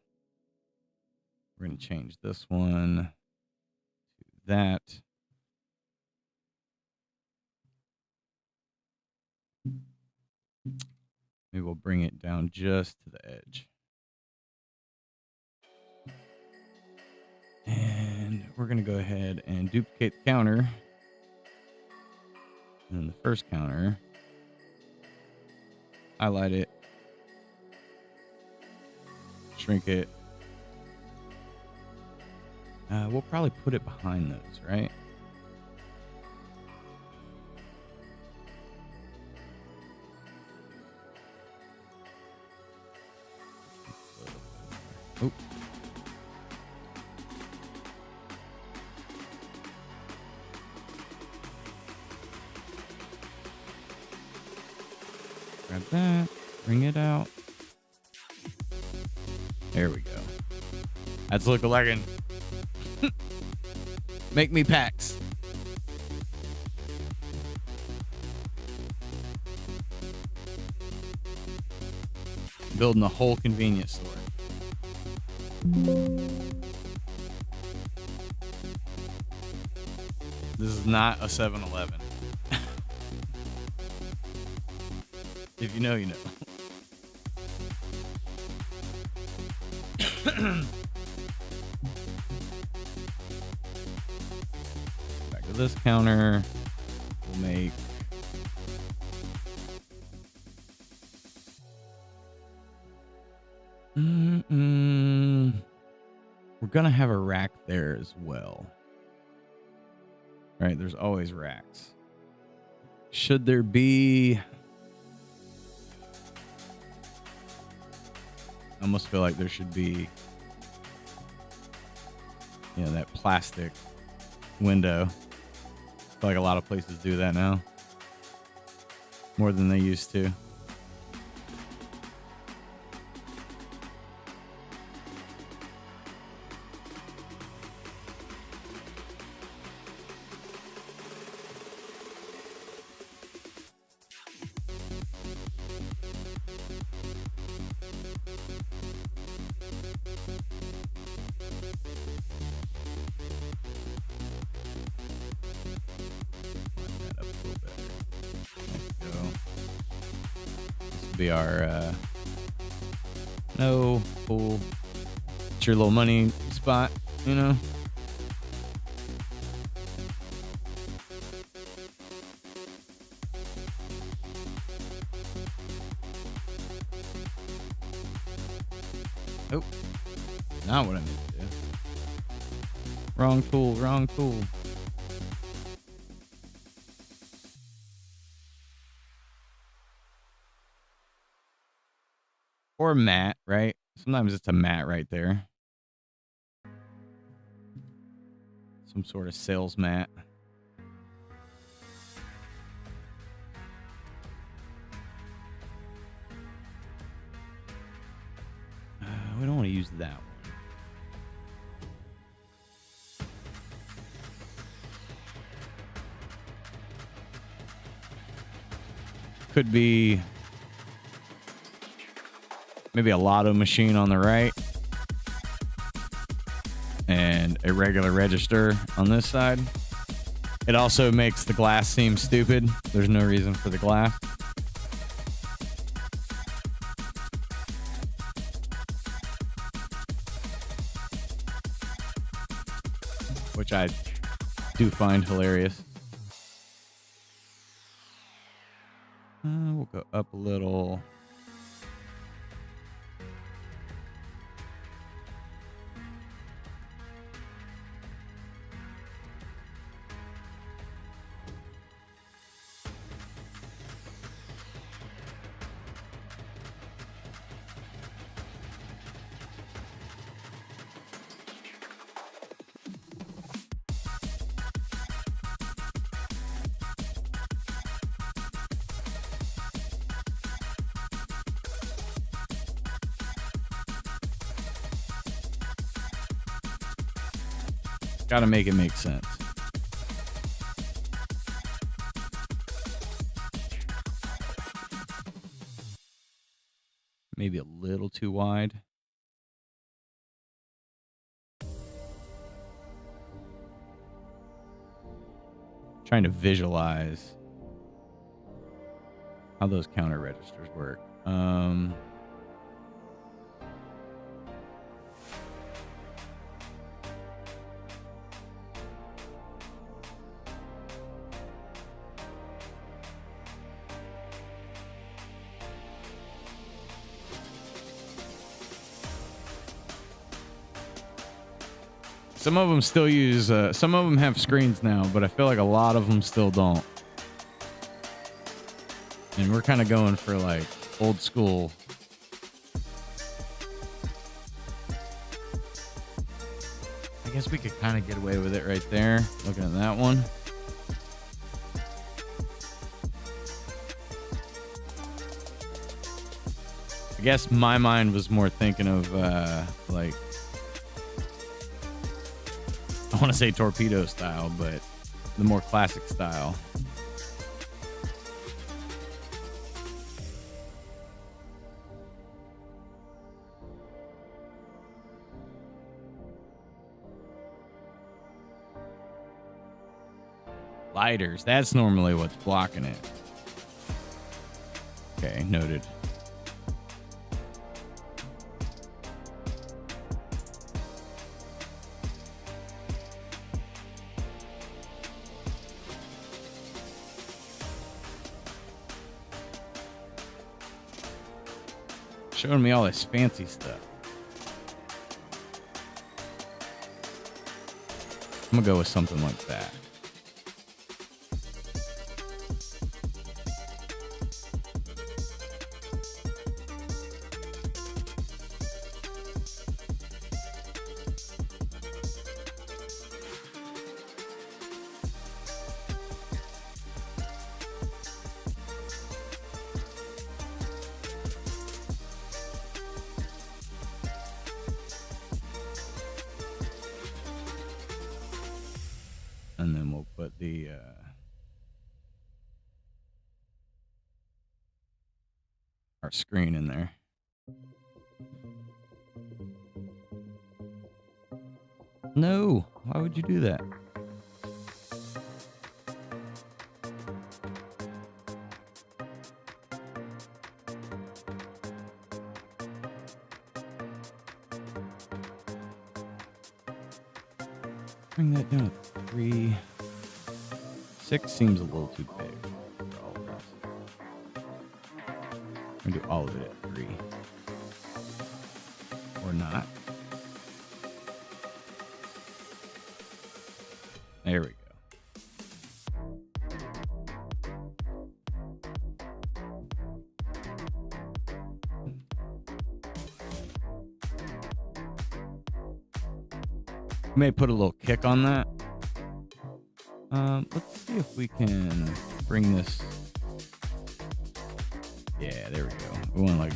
S1: We're going to change this one to that. Maybe we'll bring it down just to the edge. And we're going to go ahead and duplicate the counter. And then the first counter, highlight it, shrink it. We'll probably put it behind those, right? Oh. Grab that, bring it out. There we go. That's lookalike. Make me packs. Building a whole convenience store. This is not a 7-Eleven. If you know, you know. Back to this counter. We'll make we're gonna have a rack there as well. right? There's always racks. Should there be... I almost feel like there should be, you know, that plastic window. I feel like a lot of places do that now. More than they used to. Be our no pool. It's your little money spot, you know. Oh, not what I need to do. Wrong tool, wrong tool. Or mat, right? Sometimes it's a mat right there. Some sort of sales mat. We don't want to use that one. Could be maybe a lotto machine on the right and a regular register on this side. It also makes the glass seem stupid. There's no reason for the glass. Which I do find hilarious. We'll go up a little. Gotta make it make sense. Maybe a little too wide. Trying to visualize how those counter registers work. Some of them still use, some of them have screens now, but I feel like a lot of them still don't. And we're kind of going for like old school. I guess we could kind of get away with it right there. Looking at that one. I guess my mind was more thinking of like, I want to say torpedo style, but the more classic style. Lighters, that's normally what's blocking it. Okay, noted. Showing me all this fancy stuff. I'm gonna go with something like that. and then we'll put the our screen in there. No, why would you do that? Bring that down to 3. 6 seems a little too big for all of this. I'm gonna do all of it at 3. Or not. There we go. We may put a little kick on that. Let's see if we can bring this. Yeah, there we go. We want like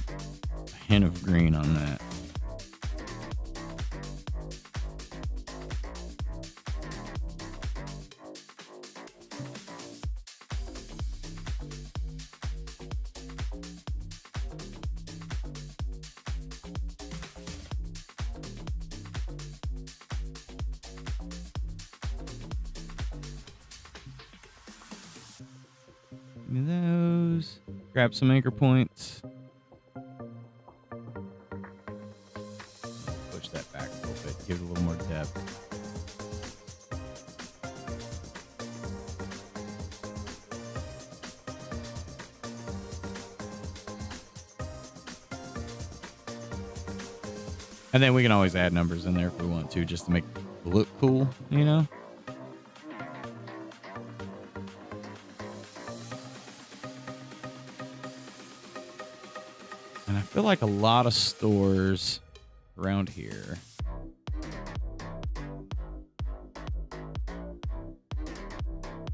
S1: a hint of green on that. Give me those. Grab some anchor points. Push that back a little bit. Give it a little more depth. And then we can always add numbers in there if we want to, just to make it look cool, you know? And I feel like a lot of stores around here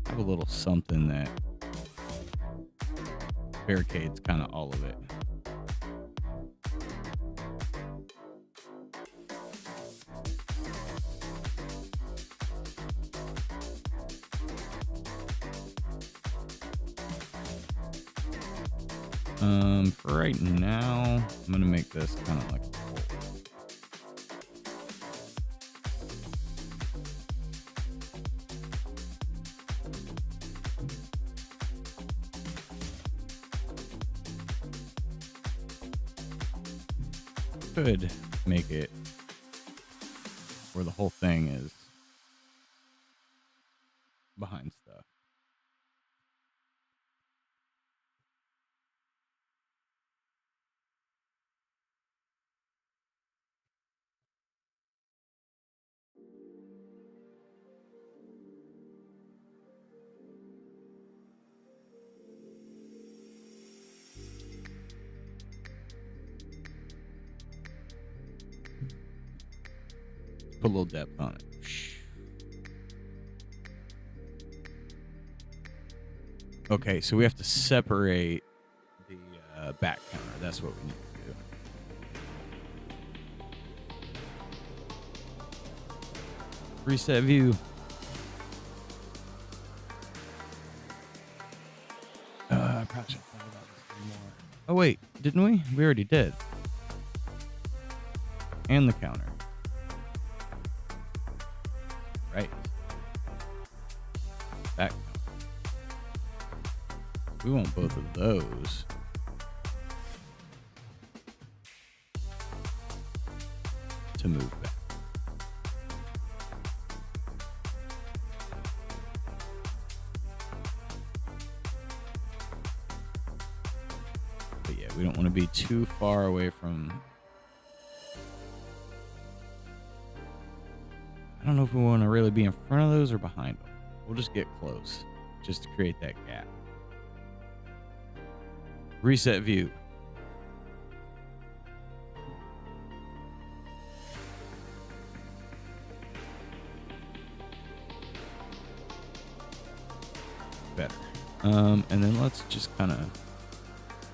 S1: have a little something that barricades kind of all of it. For right now, I'm gonna make this kind of like a hole. Could make it where the whole thing is behind stuff. Put a little depth on it. Okay, so we have to separate the back counter. That's what we need to do. Reset view. I probably should think about this more. Oh wait, didn't we? We already did. And the counter. Right. Back counter. We want both of those. To move back. But yeah, we don't want to be too far away from. I don't know if we want to really be in front of those or behind them. We'll just get close just to create that gap. Reset view. Better. And then let's just kind of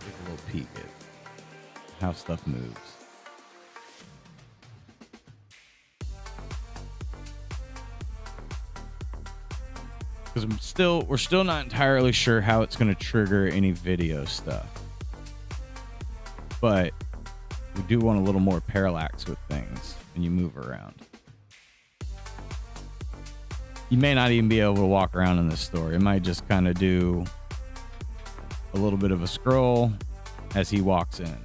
S1: take a little peek at how stuff moves. because we're still not entirely sure how it's going to trigger any video stuff. But we do want a little more parallax with things when you move around. You may not even be able to walk around in this store. It might just kind of do a little bit of a scroll as he walks in.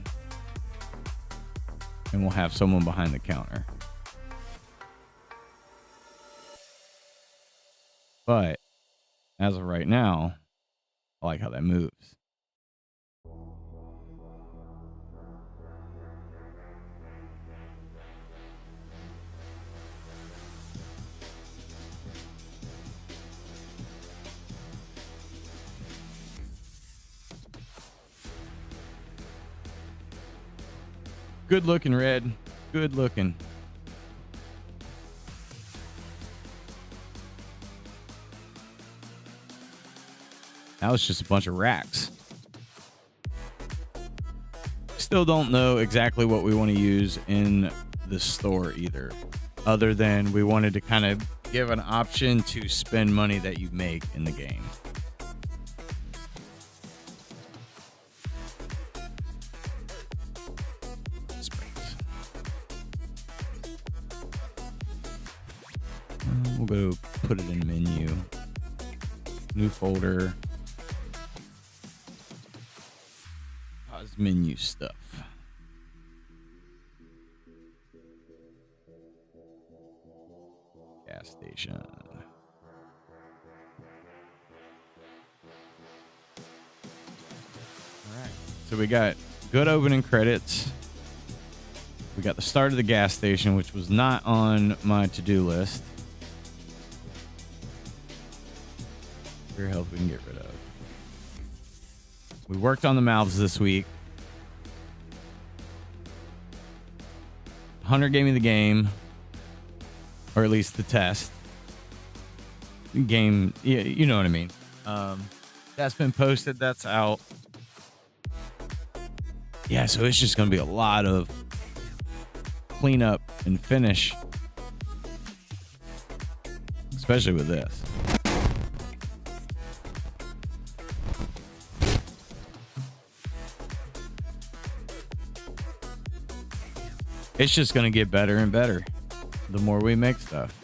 S1: And we'll have someone behind the counter. But as of right now, I like how that moves. Good looking, Red. Good looking. Now it's just a bunch of racks. Still don't know exactly what we want to use in the store either. Other than we wanted to kind of give an option to spend money that you make in the game. We'll go put it in menu. New folder. Pause menu stuff. Gas station. All right. So we got good opening credits. We got the start of the gas station, which was not on my to-do list. Pure health we can get rid of. We worked on the mouths this week. Hunter gave me the game, or at least the test. Game, yeah, you know what I mean. That's been posted. That's out. Yeah, so it's just going to be a lot of cleanup and finish, especially with this. It's just going to get better and better the more we make stuff.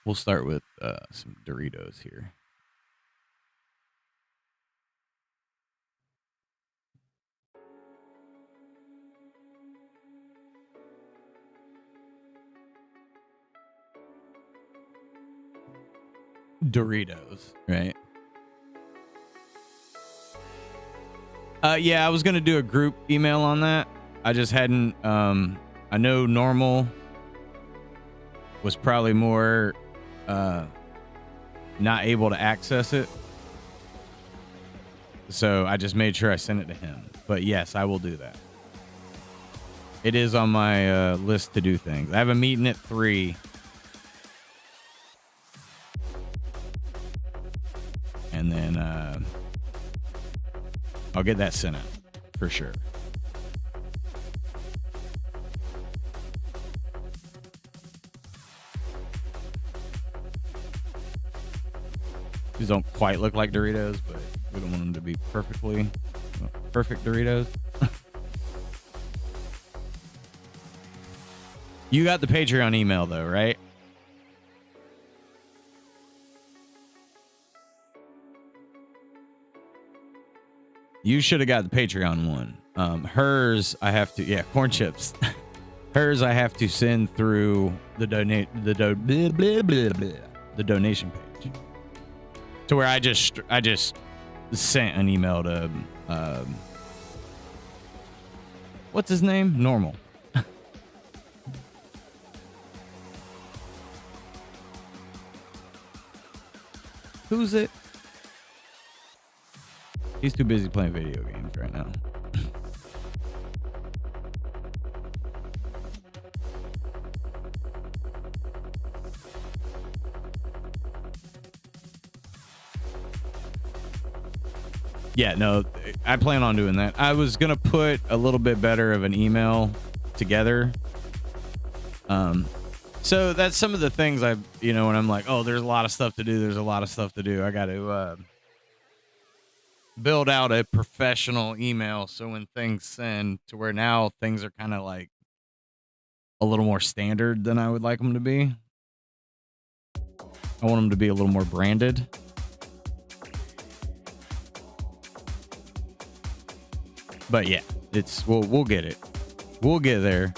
S1: We'll start with some Doritos here. Doritos, right? Yeah, I was gonna do a group email on that. I just hadn't. I know normal was probably more not able to access it, so I just made sure I sent it to him. But yes, I will do that. It is on my list to do things. I have a meeting at 3. And then I'll get that sent out for sure. These don't quite look like Doritos, but we don't want them to be perfect Doritos. You got the Patreon email though, right? You should have got the Patreon one. Hers, I have to, yeah, corn chips. Hers, I have to send through the donation page. To where I just sent an email to, what's his name? Normal. Who's it? He's too busy playing video games right now. Yeah, no, I plan on doing that. I was gonna put a little bit better of an email together. So that's some of the things I, when I'm like, oh, there's a lot of stuff to do. There's a lot of stuff to do. I got to build out a professional email. So when things send to where now things are kind of like a little more standard than I would like them to be. I want them to be a little more branded. But yeah, we'll get it. We'll get there.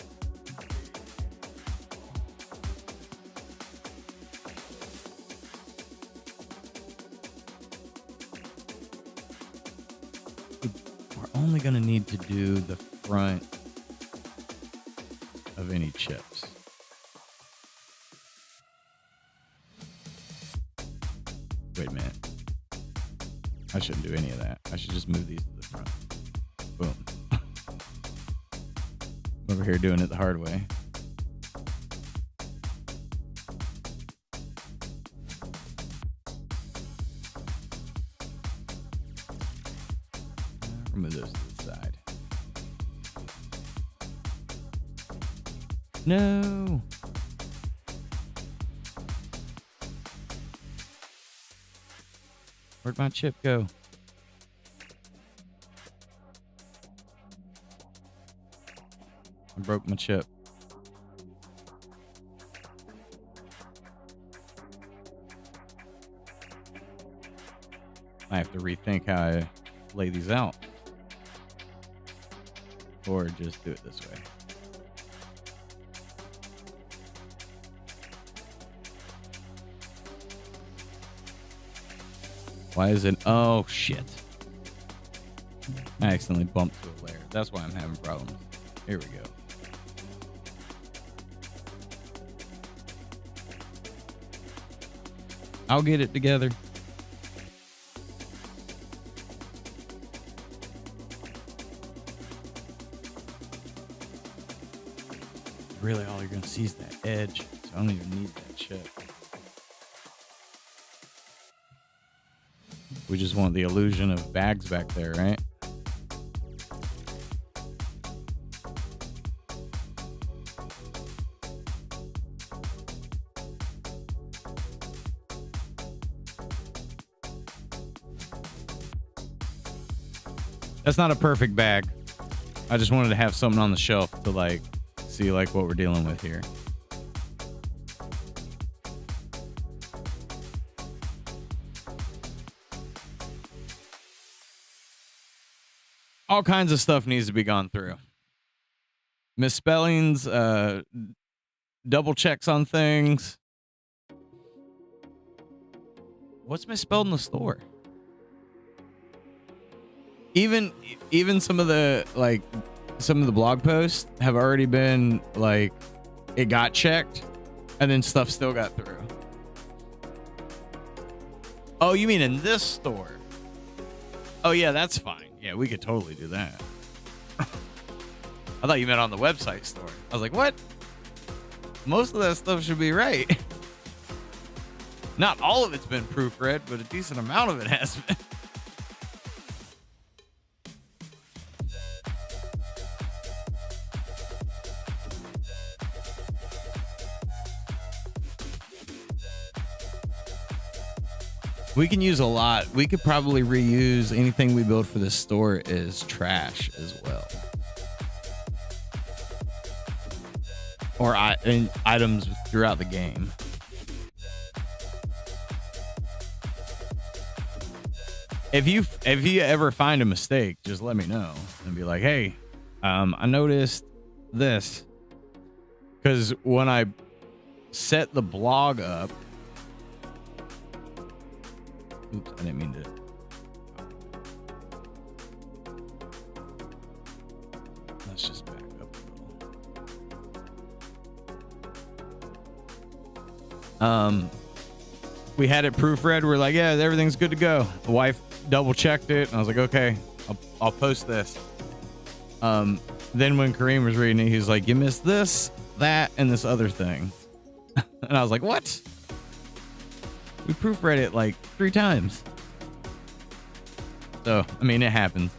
S1: We're only going to need to do the front of any chips. Wait a minute. I shouldn't do any of that. I should just move these to the front. Boom. Over here doing it the hard way. Remove those to the side. No. Where'd my chip go? I broke my chip. I have to rethink how I lay these out. Or just do it this way. Why is it? Oh, shit. I accidentally bumped to a layer. That's why I'm having problems. Here we go. I'll get it together. Really, all you're going to see is that edge. So I don't even need that chip. We just want the illusion of bags back there, right? That's not a perfect bag. I just wanted to have something on the shelf to like see like what we're dealing with here. All kinds of stuff needs to be gone through. Misspellings, double checks on things. What's misspelled in the store? Even some of the blog posts have already been like, it got checked and then stuff still got through. Oh, you mean in this store? Oh yeah, that's fine. Yeah, we could totally do that. I thought you meant on the website store. I was like, what? Most of that stuff should be right. Not all of it's been proofread, but a decent amount of it has been. We can use a lot. We could probably reuse anything we build for this store as trash as well. Or items throughout the game. If you ever find a mistake, just let me know and be like, hey, I noticed this. Because when I set the blog up, oops, I didn't mean to. Let's just back up a little. We had it proofread. We're like, yeah, everything's good to go. The wife double checked it, and I was like, okay, I'll post this. Then when Kareem was reading it, he was like, you missed this, that, and this other thing. And I was like, what? We proofread it like 3 times. So, I mean, it happened.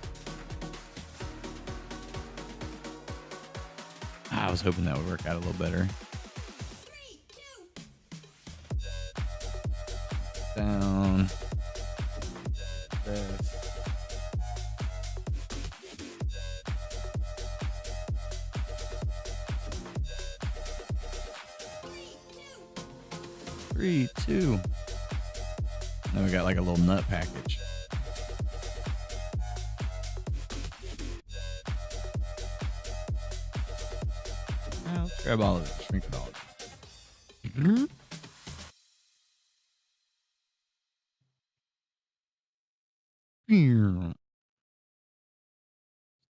S1: I was hoping that would work out a little better. Down. This. Three, two. Then we got like a little nut package. Let's grab all of it. Shrink it all.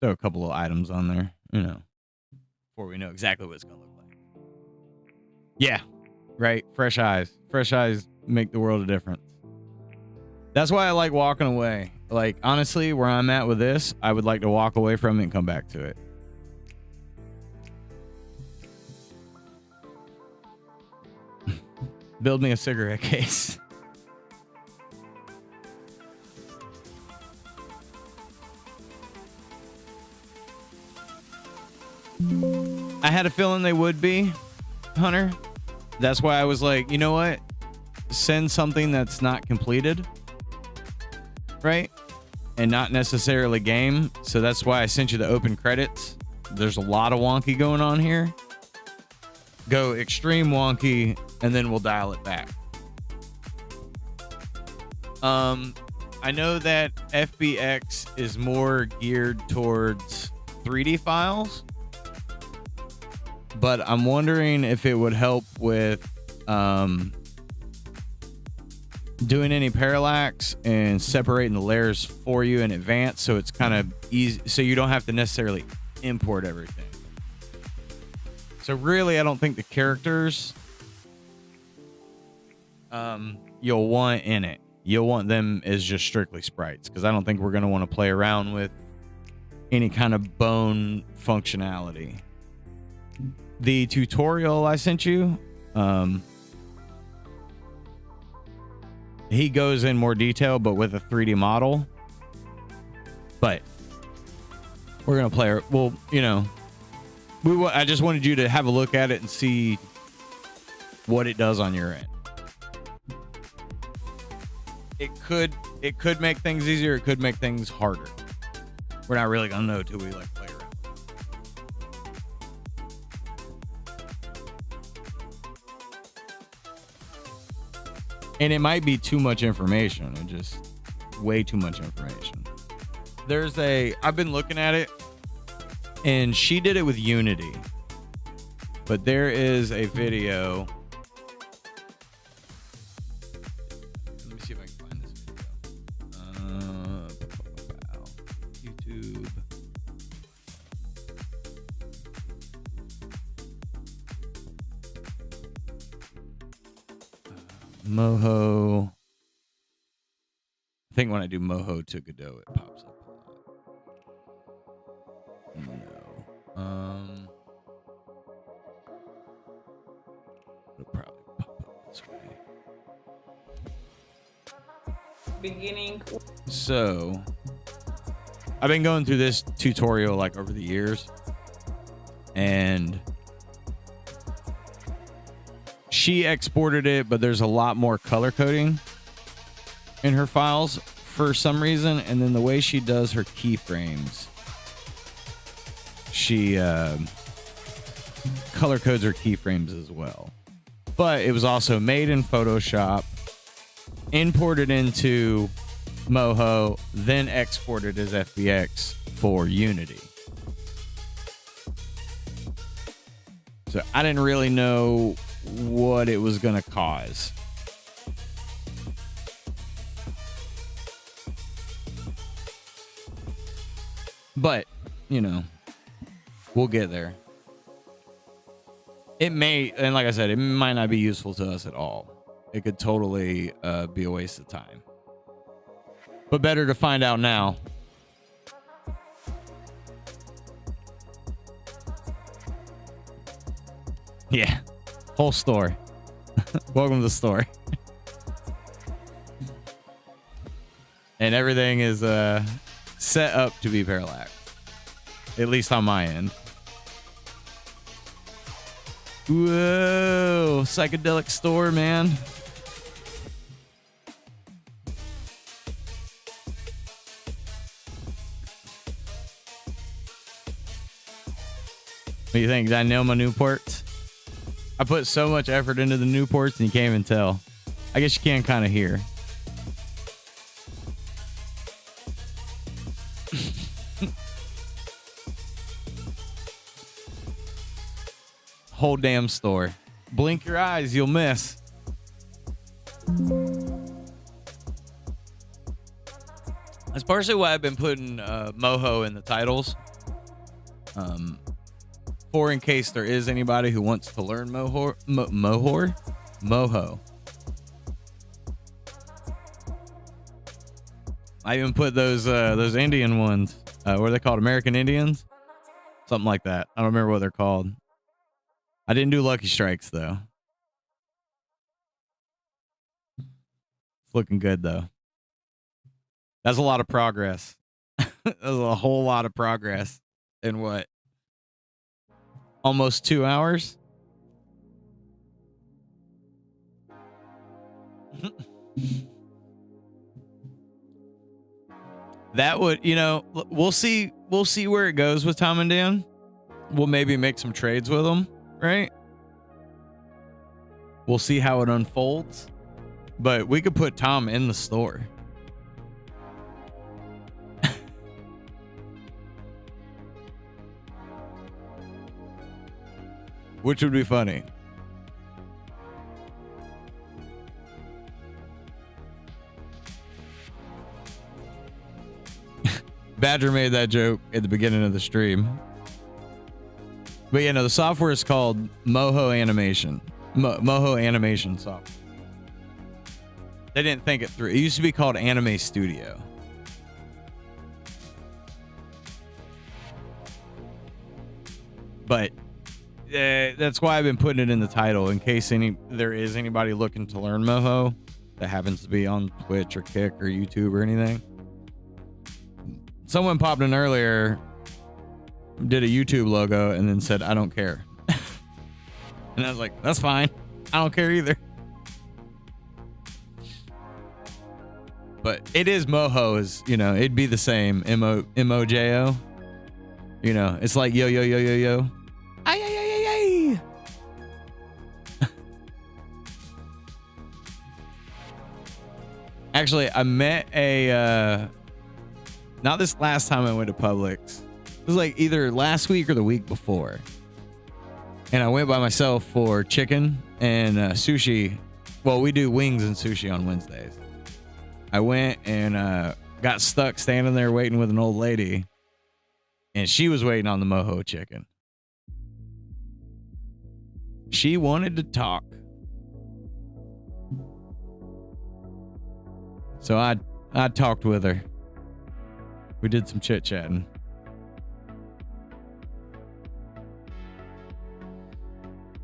S1: Throw a couple of items on there, you know, before we know exactly what it's going to look like. Yeah, right. Fresh eyes. Fresh eyes make the world a difference. That's why I like walking away. Like, honestly, where I'm at with this, I would like to walk away from it and come back to it. Build me a cigarette case. I had a feeling they would be, Hunter. That's why I was like, you know what? Send something that's not completed, right? And not necessarily game. So that's why I sent you the open credits. There's a lot of wonky going on here. Go extreme wonky, and then we'll dial it back. I know that FBX is more geared towards 3D files, but I'm wondering if it would help with doing any parallax and separating the layers for you in advance, so it's kind of easy, so you don't have to necessarily import everything. So really, I don't think the characters you'll want in it. You'll want them as just strictly sprites, because I don't think we're going to want to play around with any kind of bone functionality. The tutorial I sent you, he goes in more detail, but with a 3D model. But we're going to play, well, you know, I just wanted you to have a look at it and see what it does on your end. It could make things easier. It could make things harder. We're not really gonna know till we like play around. And it might be too much information. It just way too much information. I've been looking at it, and she did it with Unity, but there is a video. Let me see if I can find this video. YouTube. Moho. I think when I do Moho to Godot, it pops up. No. It'll probably pop up this way.
S4: Beginning.
S1: So, I've been going through this tutorial like over the years, and she exported it, but there's a lot more color coding in her files for some reason, and then the way she does her keyframes, she color codes her keyframes as well. But it was also made in Photoshop, imported into Moho, then exported as FBX for Unity. So I didn't really know what it was going to cause. But, you know, we'll get there. It may, and like I said, it might not be useful to us at all. It could totally be a waste of time. But better to find out now. Yeah. Whole story. Welcome to the story. and everything is set up to be parallax, at least on my end. Whoa, psychedelic store, man. What do you think? Did I nail my Newports? I put so much effort into the Newports and you can't even tell. I guess you can kind of hear. Whole damn store. Blink your eyes, you'll miss. That's partially why I've been putting Moho in the titles. For in case there is anybody who wants to learn Moho. I even put those Indian ones. What are they called? American Indians? Something like that. I don't remember what they're called. I didn't do Lucky Strikes though. It's looking good though. That's a lot of progress. That's a whole lot of progress in what? Almost 2 hours? That would, we'll see where it goes with Tom and Dan. We'll maybe make some trades with them, right? We'll see how it unfolds. But we could put Tom in the store. Which would be funny. Badger made that joke at the beginning of the stream. But the software is called Moho Animation. Moho Animation software. They didn't think it through. It used to be called Anime Studio. But that's why I've been putting it in the title in case there is anybody looking to learn Moho that happens to be on Twitch or Kick or YouTube or anything. Someone popped in earlier, did a YouTube logo, and then said, "I don't care." And I was like, "That's fine. I don't care either." But it is Moho, it'd be the same. M-O-J-O. It's like yo, yo, yo, yo, yo. Ay, ay, ay, ay, ay. Actually, I met not this last time I went to Publix. It was like either last week or the week before. And I went by myself for chicken and sushi. Well, we do wings and sushi on Wednesdays. I went and got stuck standing there waiting with an old lady. And she was waiting on the Moho chicken. She wanted to talk. So I talked with her. We did some chit-chatting.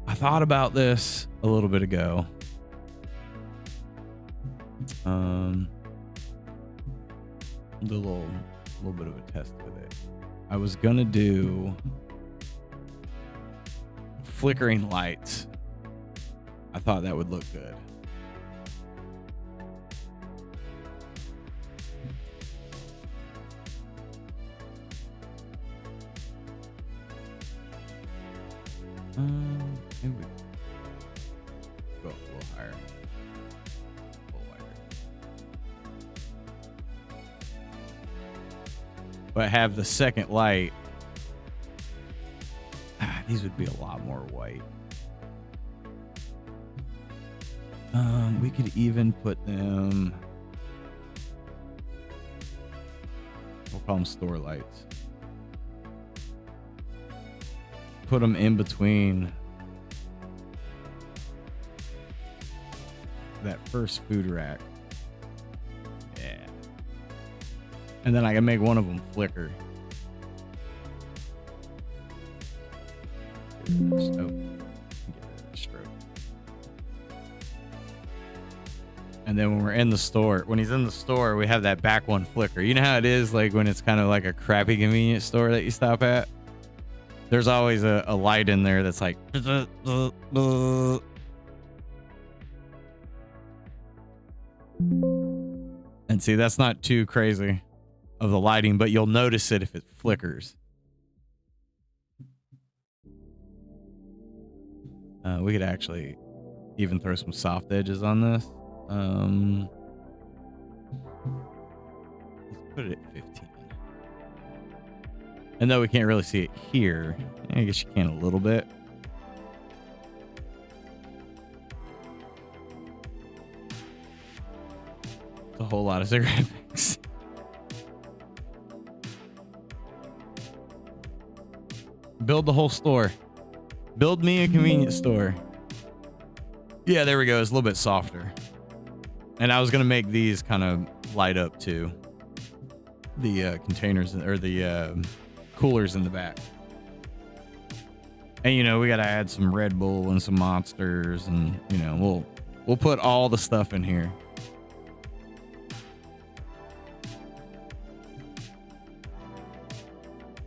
S1: I thought about this a little bit ago. Do a little bit of a test with it. I was gonna do flickering lights. I thought that would look good. Maybe go a little higher. A little wider. But have the second light. These would be a lot more white. We could even put them. We'll call them store lights. Put them in between that first food rack. Yeah. And then I can make one of them flicker. And And then when we're in the store, when he's in the store, we have that back one flicker. You know how it is like when it's kind of like a crappy convenience store that you stop at? There's always a light in there that's like... And see, that's not too crazy of the lighting, but you'll notice it if it flickers. We could actually even throw some soft edges on this. Let's put it at 15. And though we can't really see it here, I guess you can a little bit. It's a whole lot of cigarette packs. Build the whole store. Build me a convenience store. Yeah, there we go. It's a little bit softer. And I was going to make these kind of light up too. The containers or the coolers in the back. And, you know, we got to add some Red Bull and some Monsters. And, you know, we'll put all the stuff in here.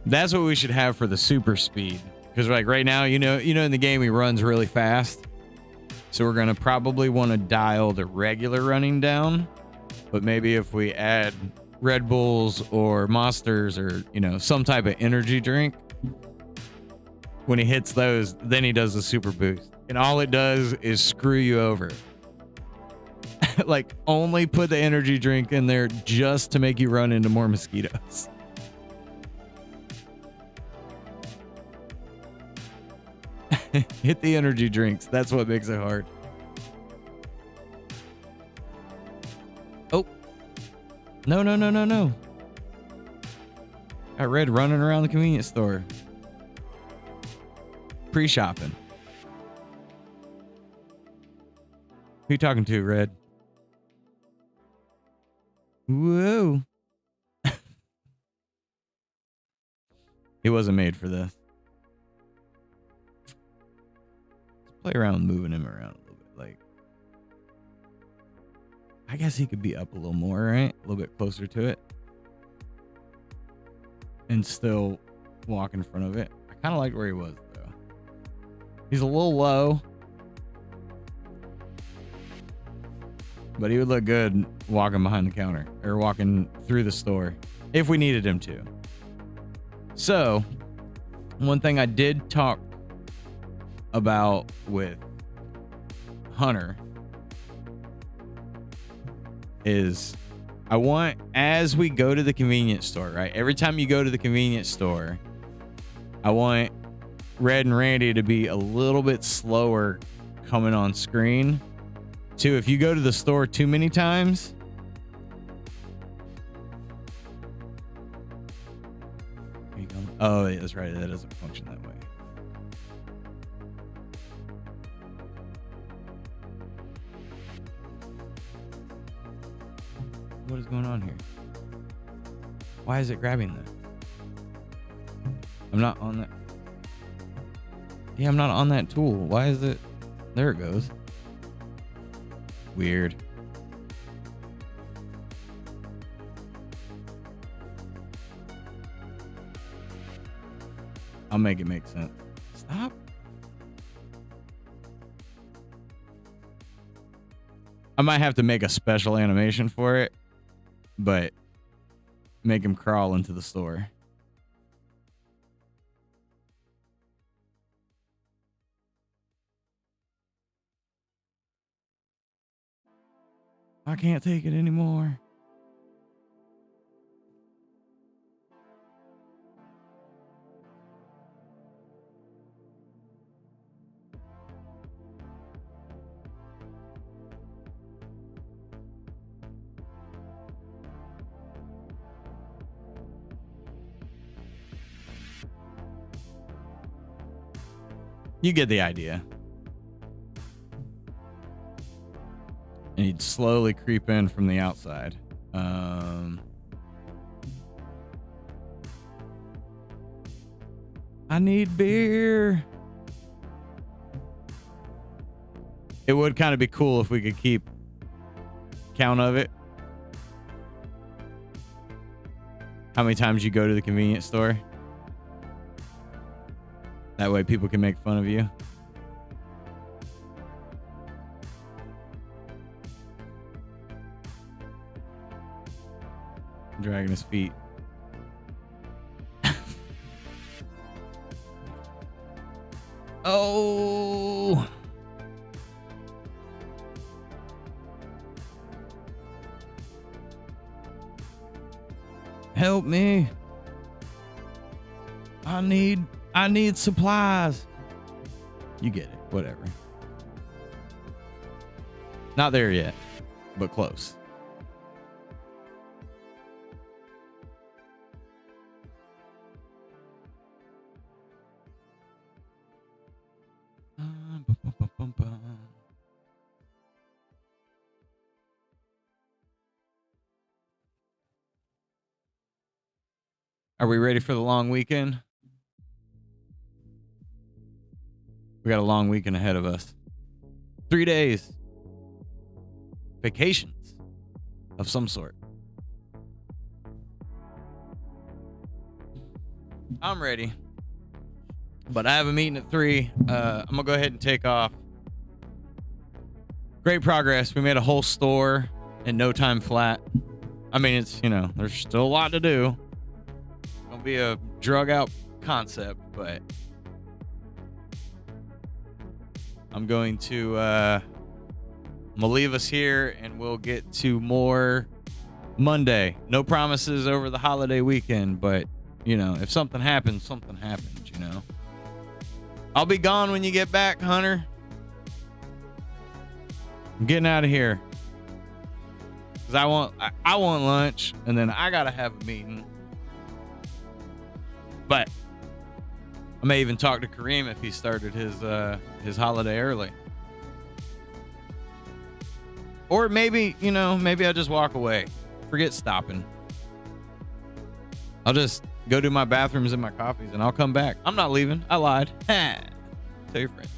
S1: That's what we should have for the super speed. Because like right now, you know, in the game he runs really fast. So we're going to probably want to dial the regular running down. But maybe if we add Red Bulls or Monsters or, you know, some type of energy drink, when he hits those, then he does the super boost. And all it does is screw you over. Like only put the energy drink in there just to make you run into more mosquitoes. Hit the energy drinks. That's what makes it hard. Oh. No. Got Red running around the convenience store. Pre-shopping. Who you talking to, Red? Whoa. He wasn't made for this. Play around moving him around a little bit. Like, I guess he could be up a little more, right? A little bit closer to it. And still walk in front of it. I kind of liked where he was, though. He's a little low. But he would look good walking behind the counter. Or walking through the store. If we needed him to. So, one thing I did talk about with Hunter is I want, as we go to the convenience store, right? Every time you go to the convenience store, I want Red and Randy to be a little bit slower coming on screen. Two, if you go to the store too many times, oh, yeah, that's right. That doesn't function that way. What is going on here? Why is it grabbing that? I'm not on that. Yeah, I'm not on that tool. Why is it? There it goes. Weird. I'll make it make sense. Stop. I might have to make a special animation for it. But make him crawl into the store. I can't take it anymore. You get the idea. And he'd slowly creep in from the outside. I need beer. It would kind of be cool if we could keep count of it. How many times you go to the convenience store? That way people can make fun of you. Dragging his feet. Oh. Help me. I need supplies. You get it. Whatever. Not there yet, but close. Are we ready for the long weekend? We got a long weekend ahead of us. 3 days. Vacations of some sort. I'm ready. But I have a meeting at 3. I'm going to go ahead and take off. Great progress. We made a whole store in no time flat. I mean, it's, there's still a lot to do. It's going to be a drug out concept, but I'm going to leave us here and we'll get to more Monday. No promises over the holiday weekend, but if something happens, something happens, I'll be gone when you get back, Hunter. I'm getting out of here. Cause I want lunch and then I gotta have a meeting. But I may even talk to Kareem if he started his holiday early. Or maybe I just walk away. Forget stopping. I'll just go do my bathrooms and my coffees and I'll come back. I'm not leaving. I lied. Tell your friend.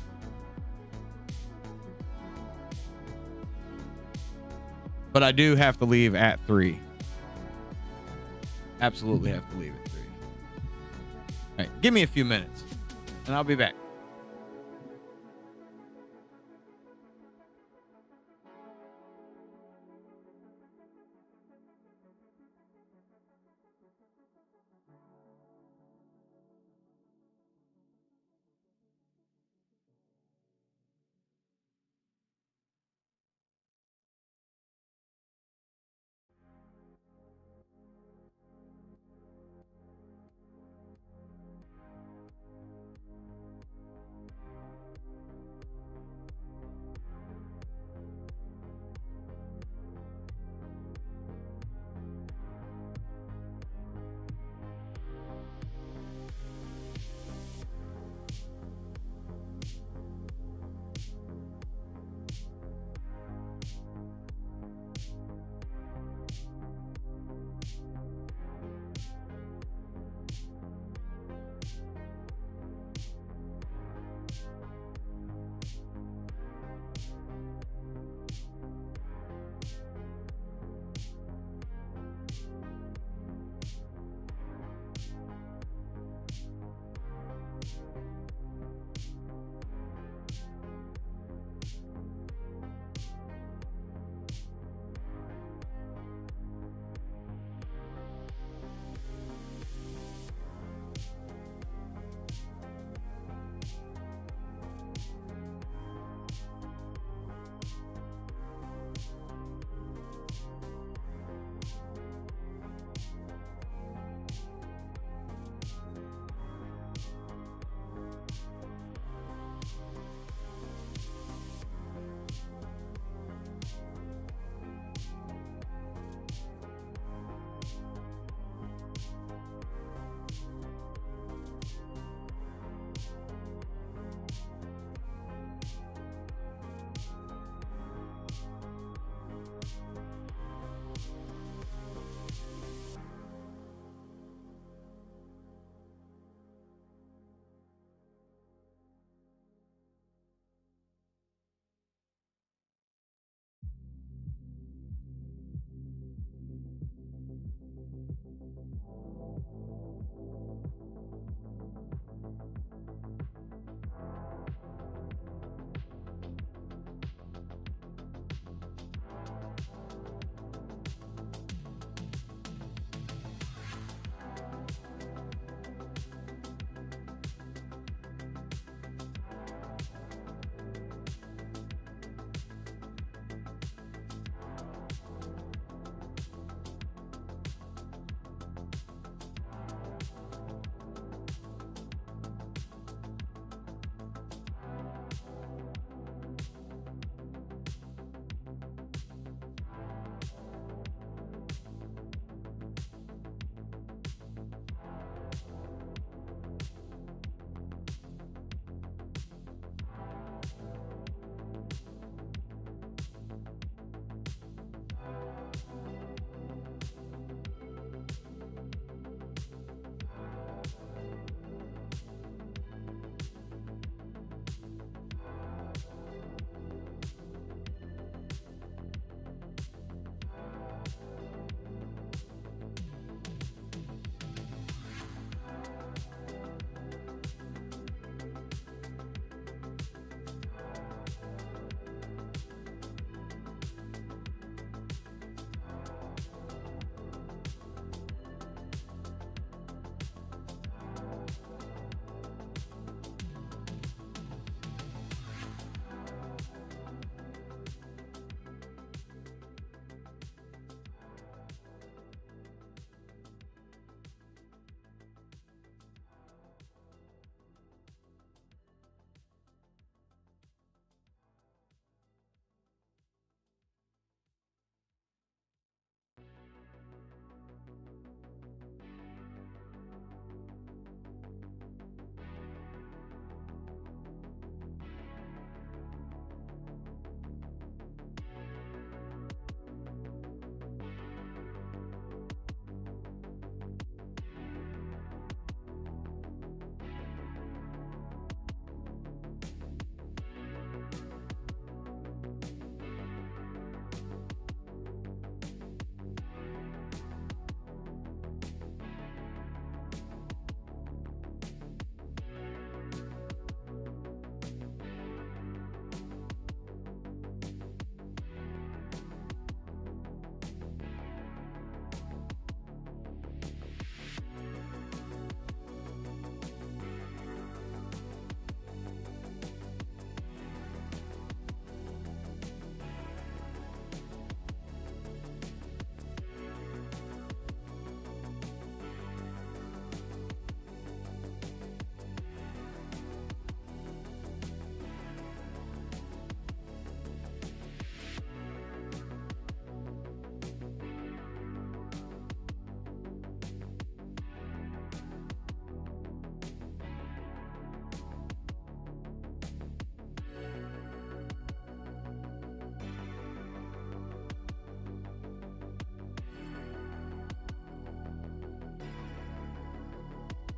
S1: But I do have to leave at 3. Absolutely have to leave at 3. All right, give me a few minutes and I'll be back.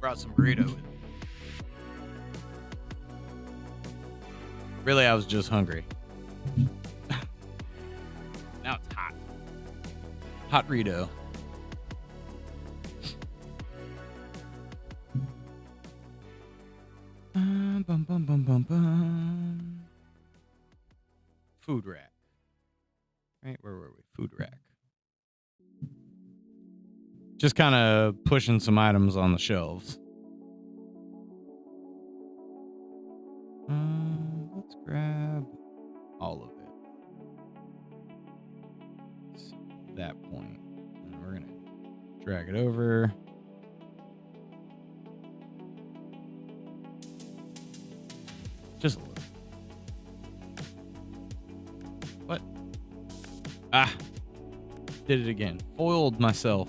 S1: Brought some burrito with me. Really, I was just hungry. Now it's hot. Hot Rito. Bum, bum, bum, bum, bum. Food rack. Right, where were we? Food rack. Just kind of pushing some items on the shelves. Let's grab all of it. Let's that point. And we're going to drag it over. Just a little. What? Ah. Did it again. Foiled myself.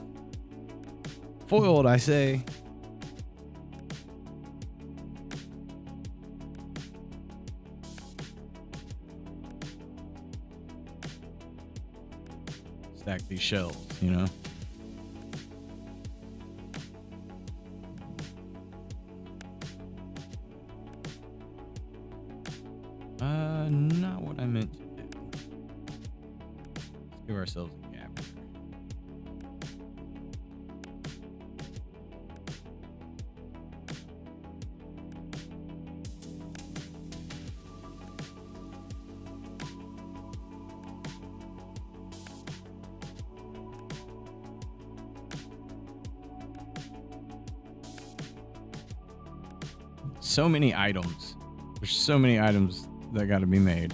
S1: Foiled, I say. Stack these shelves, you know? Not what I meant to do. Let's give ourselves a gap here. So many items. There's so many items that got to be made.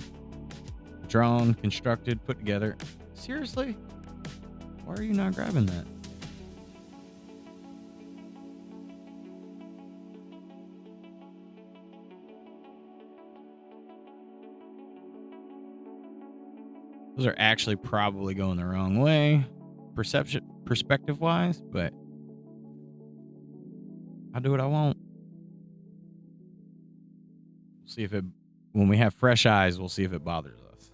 S1: Drawn, constructed, put together. Seriously? Why are you not grabbing that? Those are actually probably going the wrong way, perspective wise, but I'll do what I want. See if it, when we have fresh eyes, we'll see if it bothers us.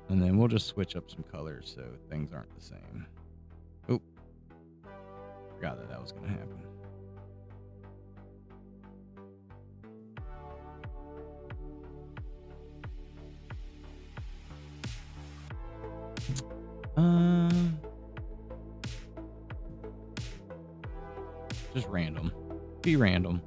S1: And then we'll just switch up some colors so things aren't the same. Oop. Forgot that was going to happen. Just random. Be random.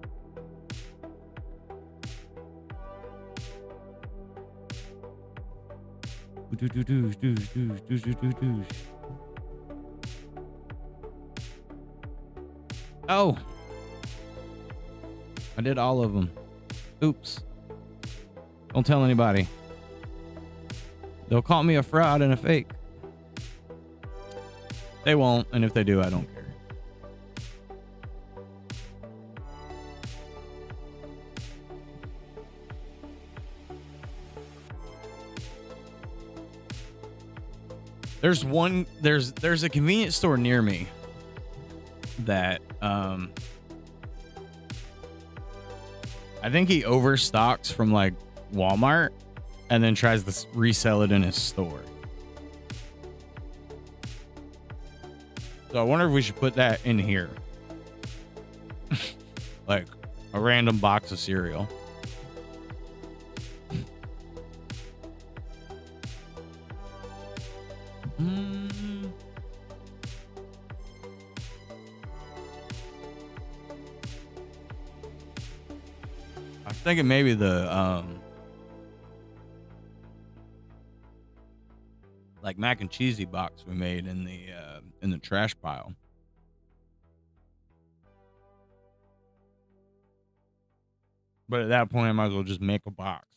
S1: Oh, I did all of them. Oops. Don't tell anybody. They'll call me a fraud and a fake. They won't, and if they do, I don't care. There's a convenience store near me that I think he overstocks from like Walmart and then tries to resell it in his store. So I wonder if we should put that in here. Like a random box of cereal. I was thinking maybe the like mac and cheesy box we made in the trash pile. But at that point, I might as well just make a box.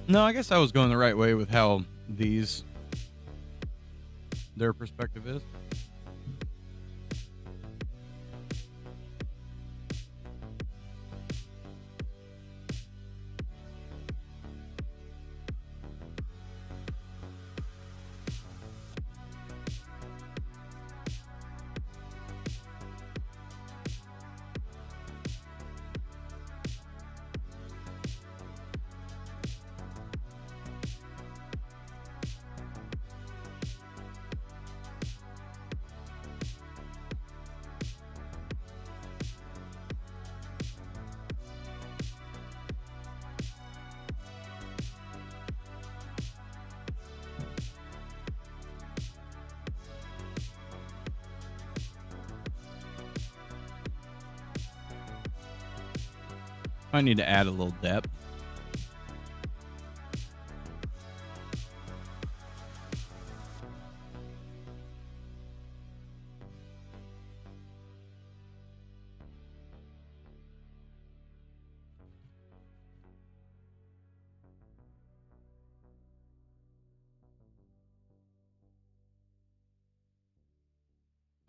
S1: No, I guess I was going the right way with how their perspective is. Might need to add a little depth.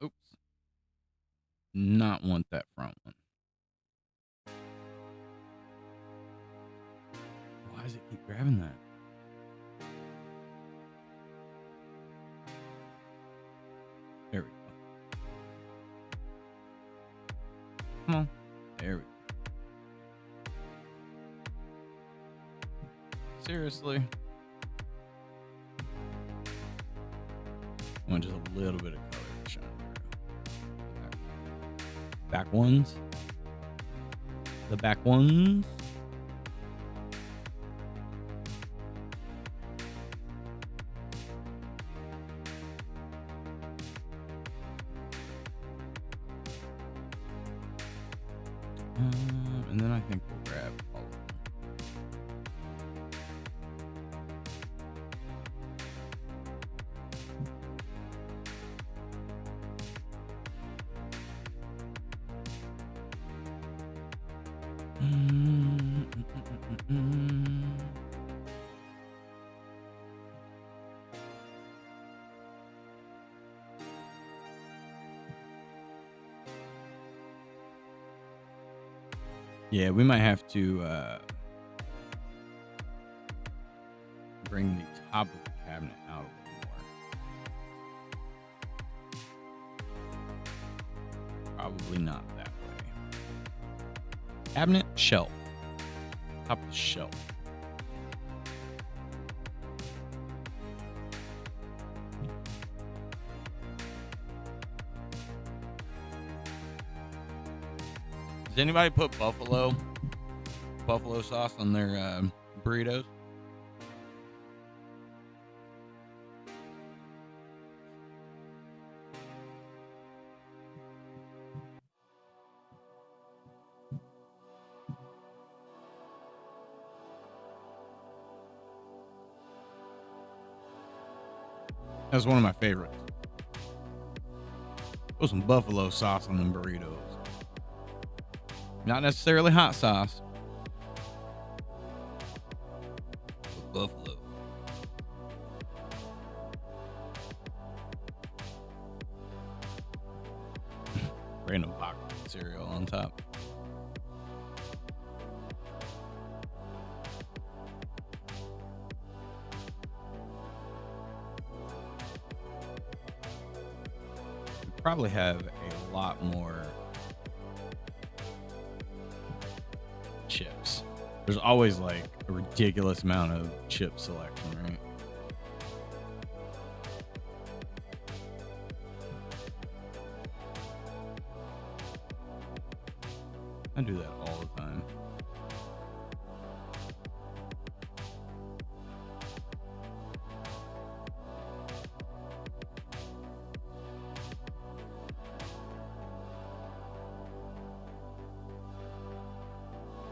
S1: Oops. Not want that front one. Why does it keep grabbing that? There we go. Come on. There we go. Seriously? I want just a little bit of color to shine through. Back ones. The back ones. And then I think we'll grab all of them. Yeah, we might have to bring the top of the cabinet out a little more. Probably not that way. Cabinet, shelf. Top of the shelf. Does anybody put buffalo sauce on their burritos? That's one of my favorites. Put some buffalo sauce on them burritos. Not necessarily hot sauce. But buffalo. Random box of cereal on top. We probably have a lot more chips. There's always like a ridiculous amount of chip selection, right? I do that all the time.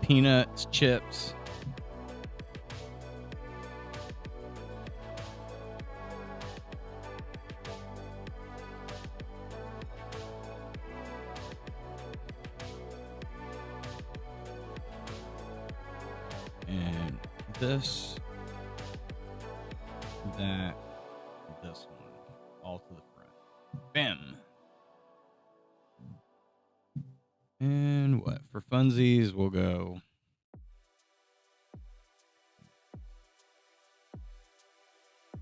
S1: Peanuts, chips. And this, that, this one, all to the front. Bam. And what? For funsies, we'll go.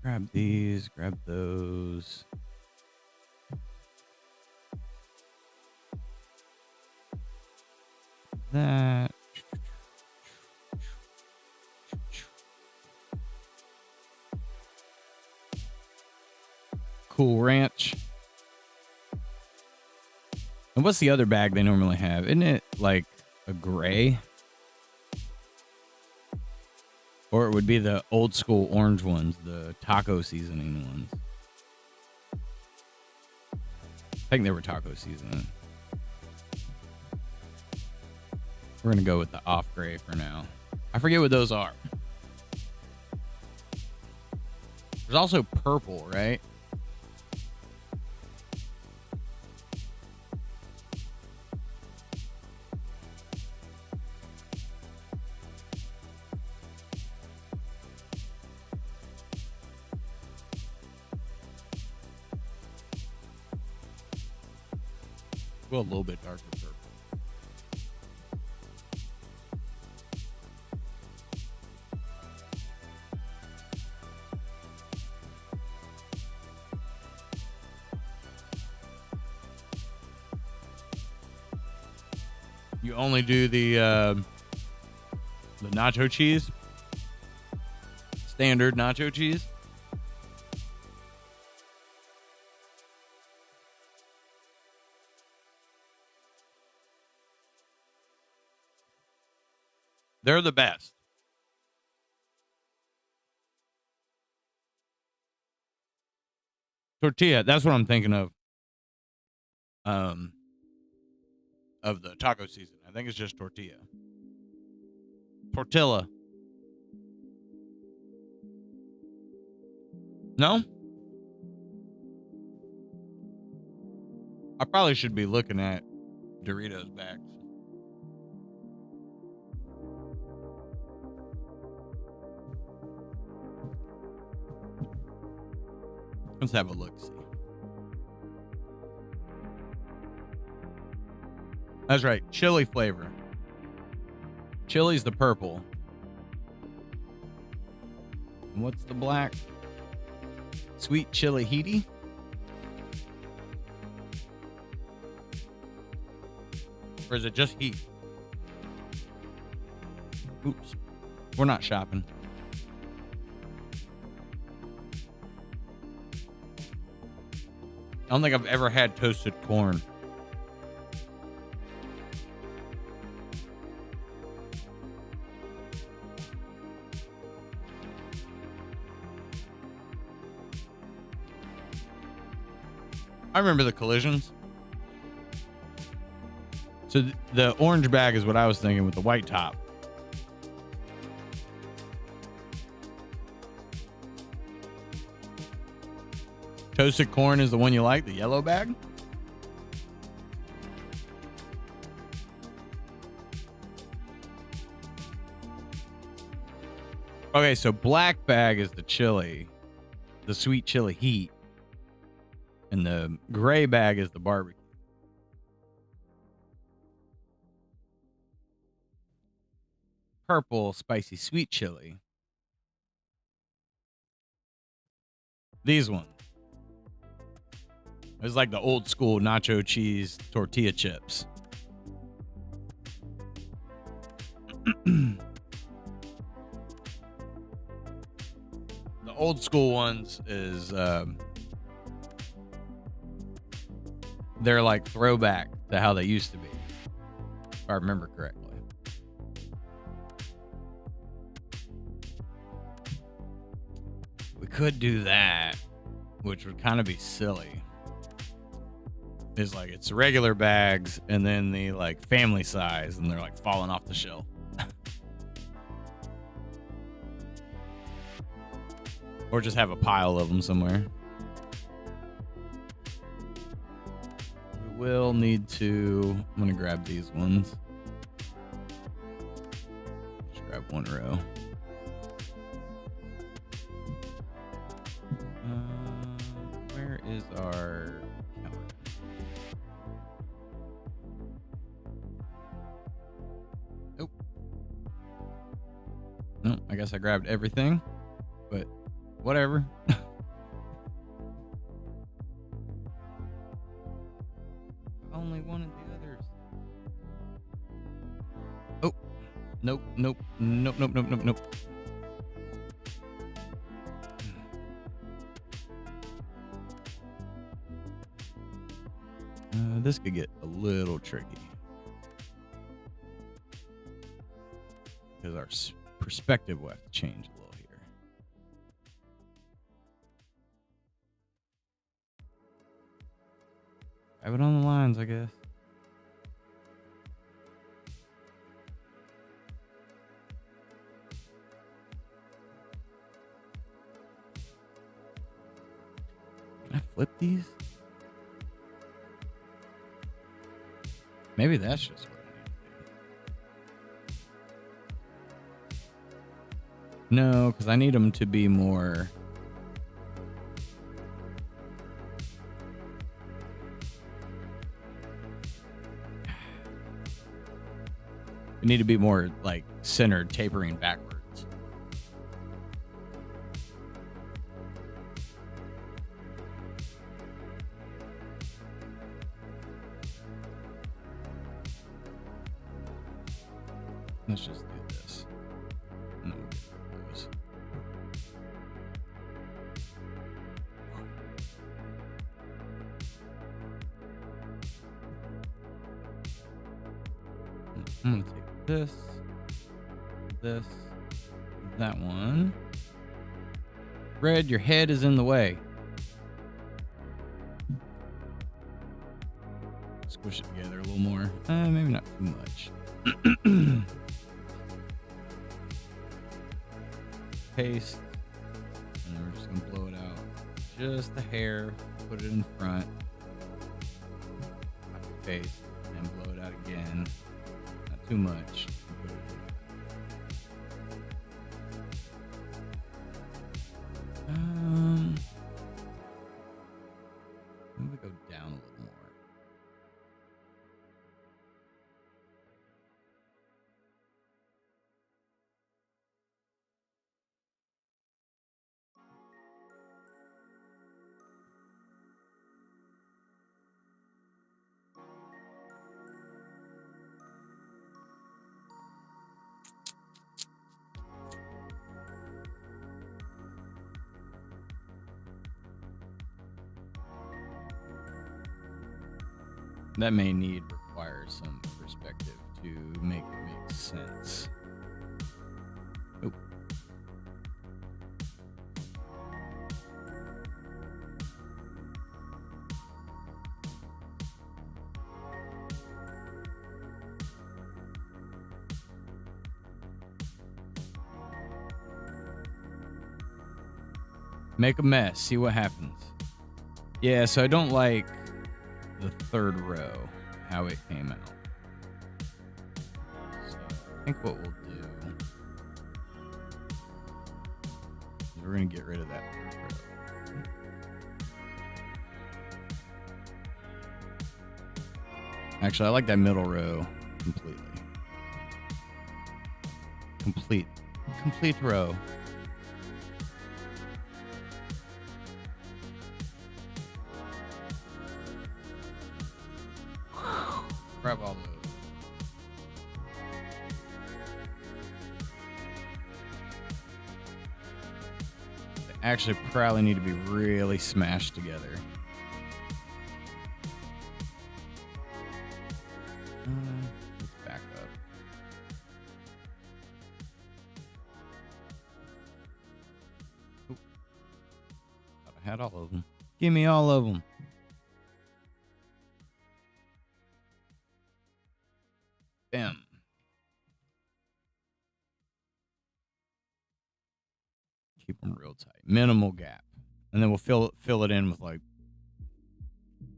S1: Grab these, grab those. That. Cool Ranch. And what's the other bag they normally have? Isn't it like a gray? Or it would be the old school orange ones, the taco seasoning ones. I think they were taco seasoning. We're going to go with the off gray for now. I forget what those are. There's also purple, right? Well, a little bit darker purple. You only do the nacho cheese, standard nacho cheese. They're the best. Tortilla, that's what I'm thinking of. Of the taco season. I think it's just tortilla. Tortilla. No? I probably should be looking at Doritos bags. Let's have a look. See. That's right. Chili flavor. Chili's the purple. And what's the black? Sweet chili heaty. Or is it just heat? Oops. We're not shopping. I don't think I've ever had toasted corn. I remember the collisions. So the orange bag is what I was thinking with the white top. Toasted corn is the one you like, the yellow bag? Okay, so black bag is the chili, the sweet chili heat. And the gray bag is the barbecue. Purple, spicy sweet chili. These ones. It's like the old school nacho cheese tortilla chips. The old school ones is they're like throwback to how they used to be, if I remember correctly. We could do that, which would kind of be silly. It's like it's regular bags and then the like family size, and they're like falling off the shelf. Or just have a pile of them somewhere. We will need to. I'm gonna grab these ones. Just grab one row. Where is our counter? Nope. No, I guess I grabbed everything, but whatever. Only wanted the others. Oh, nope, nope, nope, nope, nope, nope, nope. This could get a little tricky because our perspective will have to change a little here. Grab it on the lines, I guess. Can I flip these? Maybe that's just what I need to do. No, because I need them to be more... They need to be more, like, centered, tapering backwards. Let's just do this. And then we'll get rid of those. I'm going to take this, that one. Red, your head is in the way. Squish it together a little more. Maybe not too much. Paste. And then we're just going to blow it out. Just the hair. Put it in front. Copy paste. And blow it out again. Not too much. Put it in. Maybe go down a little more. That may require some perspective to make it make sense. Oh. Make a mess, see what happens. Yeah, so I don't like the third row, how it came out. So I think what we'll do is we're going to get rid of that third row. Actually, I like that middle row completely. Complete row. Grab all those. They actually probably need to be really smashed together. Let's back up. Oop. Thought I had all of them. Give me all of them. Bam. Keep them real tight. Minimal gap. And then we'll fill it in with like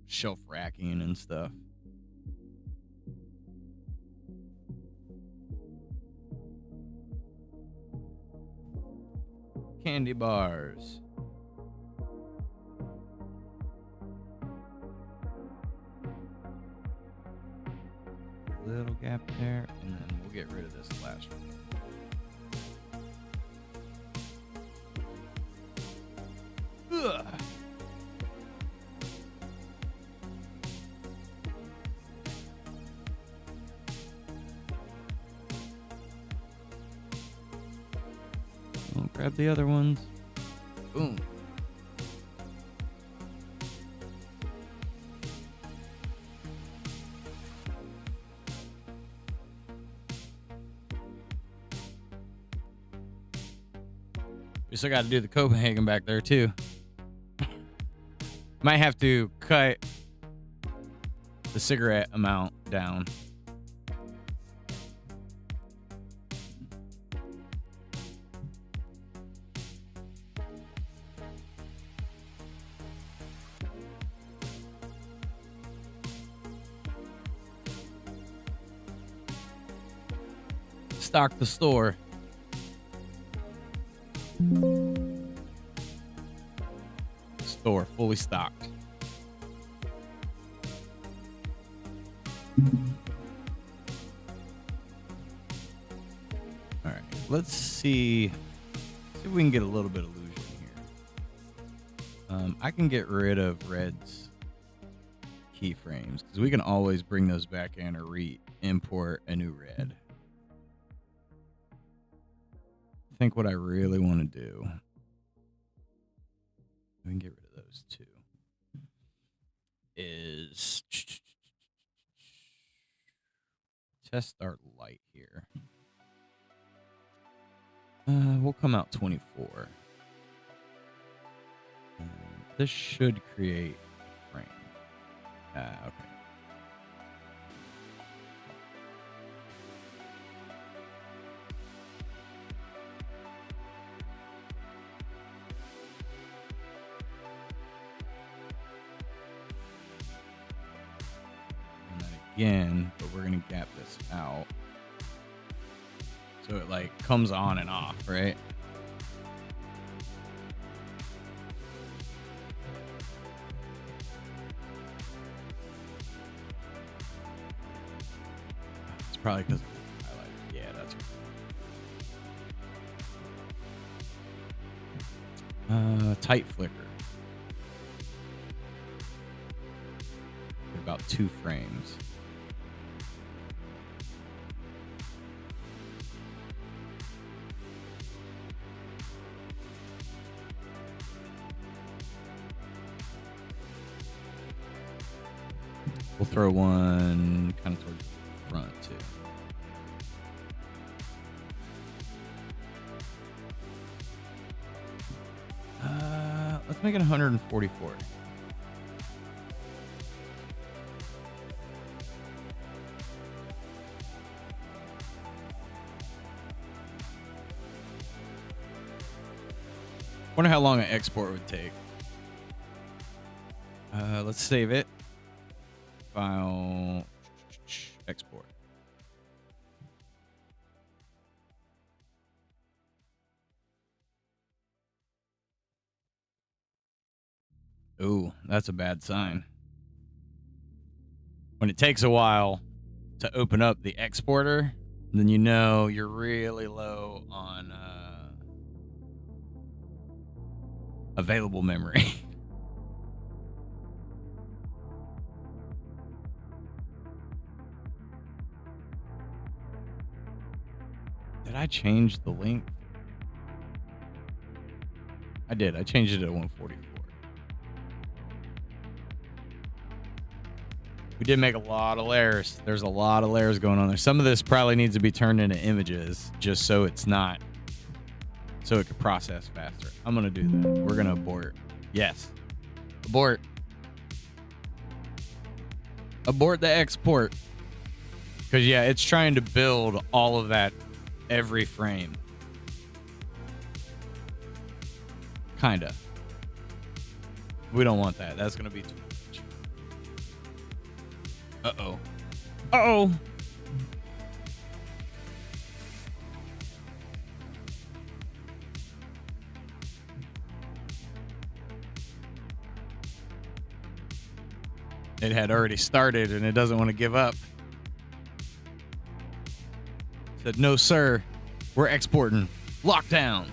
S1: shelf racking and stuff. Candy bars. Little gap there, and then we'll get rid of this last one. Ugh. I'll grab the other ones. Boom. We still got to do the Copenhagen back there too. Might have to cut the cigarette amount down. stock the store. Store fully stocked. All right, let's see if we can get a little bit of illusion here. I can get rid of Red's keyframes because we can always bring those back in or re-import a new Red. I think what I really want to do, we can get rid of those too, is test our light here. We'll come out 24. This should create a frame. Okay. And then again, but we're gonna gap this out. So it like comes on and off, right? It's probably because of the highlighter. Yeah, that's right. Tight flicker. About 2 frames. We'll throw one kind of towards the front too. Let's make it 144. Wonder how long an export would take. Let's save it. File, export. Ooh, that's a bad sign. When it takes a while to open up the exporter, then you know you're really low on available memory. Did I change the length? I did. I changed it to 144. We did make a lot of layers. There's a lot of layers going on there. Some of this probably needs to be turned into images just so it's not, so it could process faster. I'm going to do that. We're going to abort. Yes. Abort. Abort the export. Because, yeah, it's trying to build all of that every frame. Kinda. We don't want that. That's going to be too much. Uh-oh. Uh-oh. It had already started and it doesn't want to give up. Said, no, sir. We're exporting. Lockdown.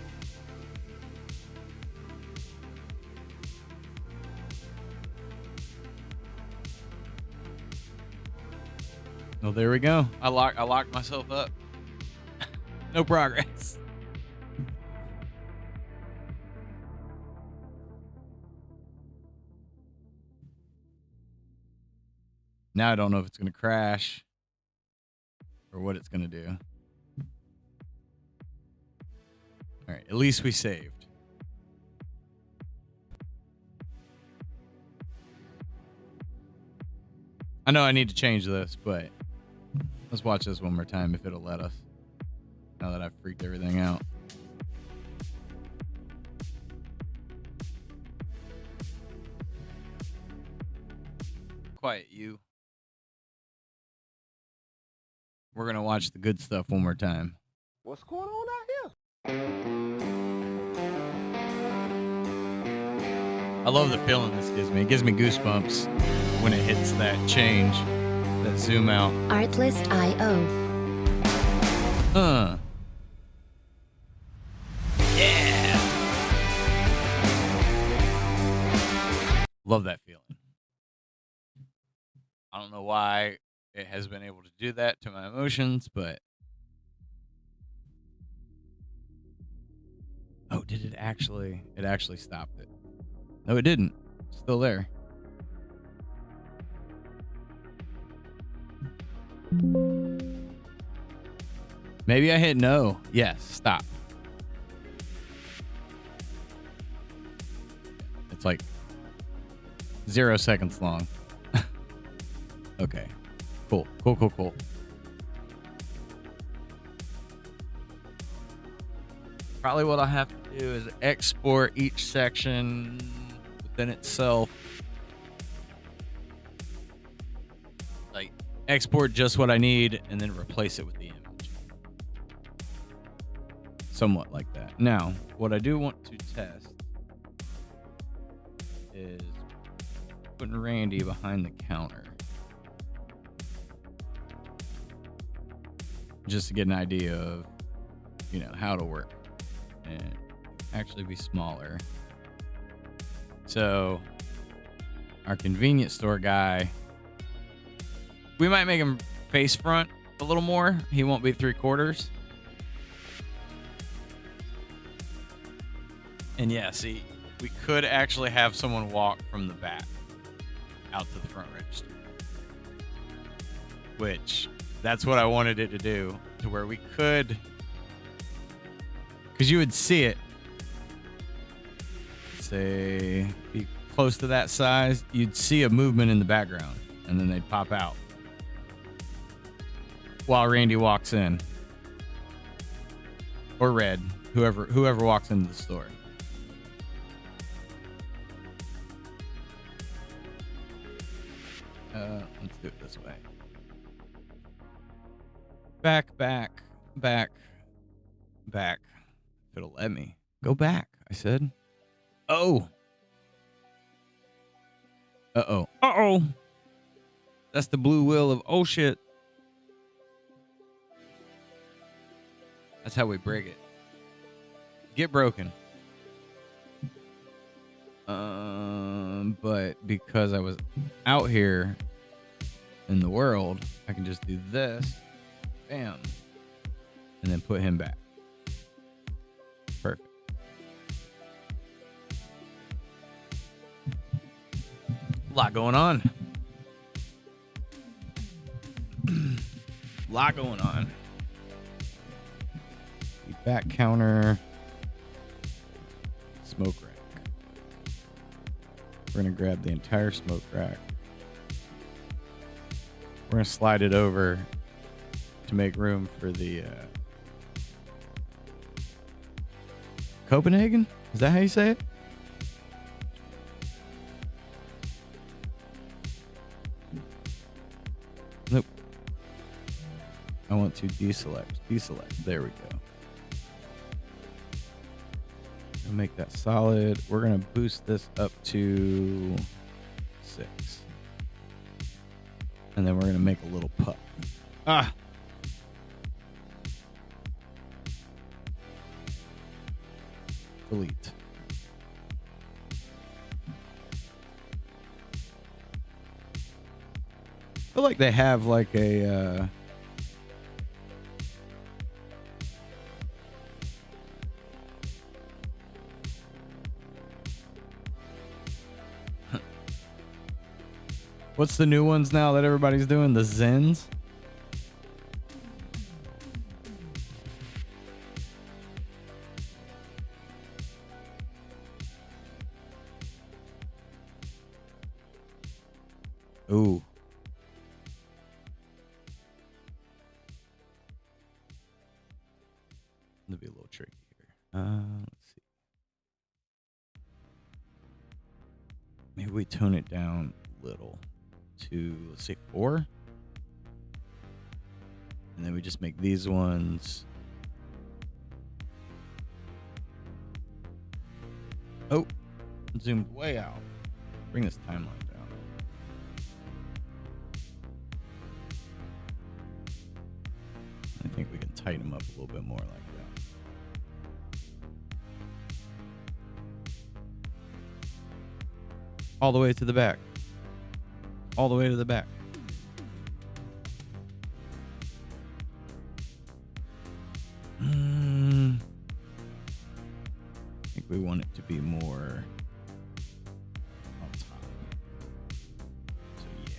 S1: Well, there we go. I locked myself up. No progress. Now I don't know if it's going to crash or what it's going to do. All right, at least we saved. I know I need to change this, but let's watch this one more time if it'll let us. Now that I've freaked everything out. Quiet you. We're going to watch the good stuff one more time.
S2: What's going on out here?
S1: I love the feeling this gives me. It gives me goosebumps when it hits that change, that zoom out.
S3: Artlist.io.
S1: Yeah. Love that feeling. I don't know why it has been able to do that to my emotions, but oh, did it actually? It actually stopped it. No, it didn't. It's still there. Maybe I hit no. Yes, stop. It's like 0 seconds long. Okay. Cool. Probably what I'll have to do is export each section within itself. Like, export just what I need and then replace it with the image. Somewhat like that. Now, what I do want to test is putting Randy behind the counter. Just to get an idea of, how to work. And actually be smaller. So our convenience store guy, we might make him face front a little more. He won't be 3/4. And yeah, see, we could actually have someone walk from the back out to the front register, which that's what I wanted it to do, to where we could, because you would see it, say, be close to that size, you'd see a movement in the background, and then they'd pop out while Randy walks in, or Red, whoever walks into the store. Let's do it this way. Back. If it'll let me. Go back, I said. Oh. Uh-oh. That's the blue wheel of oh shit. That's how we break it. Get broken. But because I was out here in the world, I can just do this. Bam. And then put him back. Perfect. A lot going on. The back counter. Smoke rack. We're going to grab the entire smoke rack. We're going to slide it over to make room for the Copenhagen? Is that how you say it? Nope. I want to deselect. There we go. I'll make that solid. We're going to boost this up to 6. And then we're going to make a little puck. Delete. I feel like they have like a what's the new ones now that everybody's doing? The Zens? Ooh. It'll be a little tricky here. Let's see. Maybe we tone it down a little to, let's say, 4. And then we just make these ones Zoomed way out. Bring this timeline down. I think we can tighten them up a little bit more like that. All the way to the back. All the way to the back. I think we want it to be more on top. So yeah,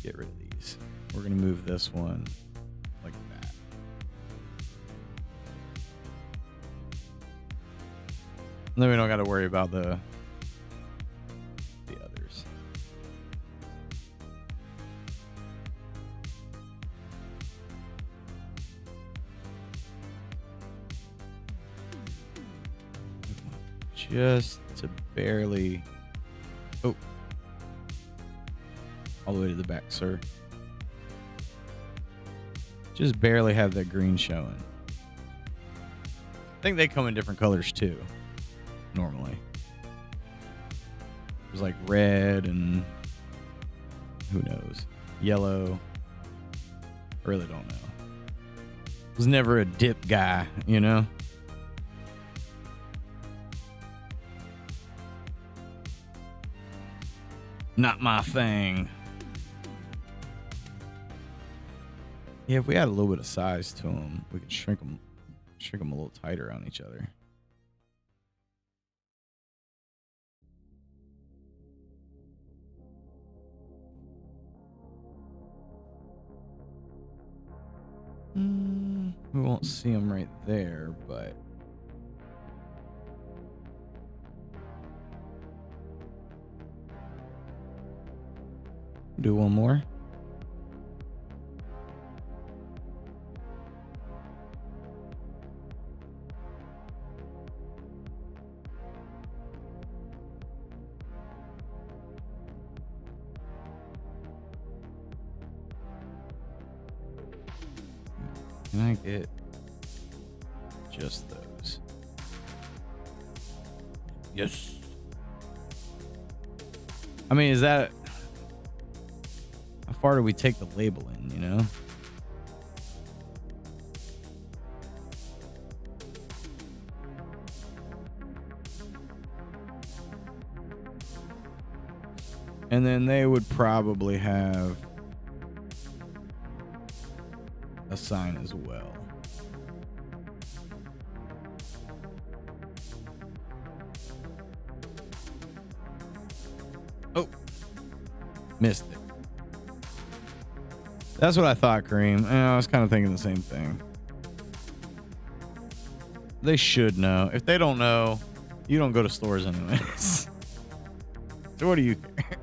S1: get rid of these. We're gonna move this one like that. And then we don't got to worry about the others. Just to barely, oh, all the way to the back, sir. Just barely have that green showing. I think they come in different colors too, normally. There's like red and who knows, yellow. I really don't know. Was never a dip guy, you know? Not my thing. Yeah, if we add a little bit of size to them, we could shrink them a little tighter on each other. We won't see them right there, but do one more. Can I get just those? Yes. I mean, is that... How far do we take the label in, you know? And then they would probably have a sign as well. Oh, missed it. That's what I thought, Kareem. I was kind of thinking the same thing. They should know. If they don't know, you don't go to stores anyways. So what do you care?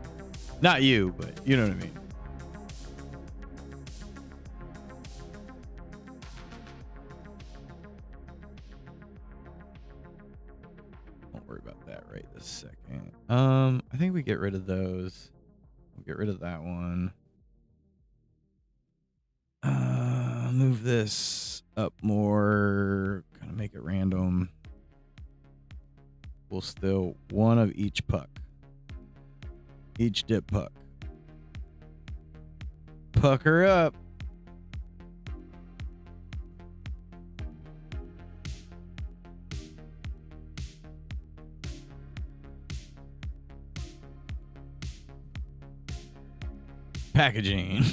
S1: Not you, but you know what I mean. Don't worry about that right this second. I think we get rid of those. We'll get rid of that one. Move this up more. Kind of make it random. We'll still one of each puck. Each dip puck. Pucker up. Packaging.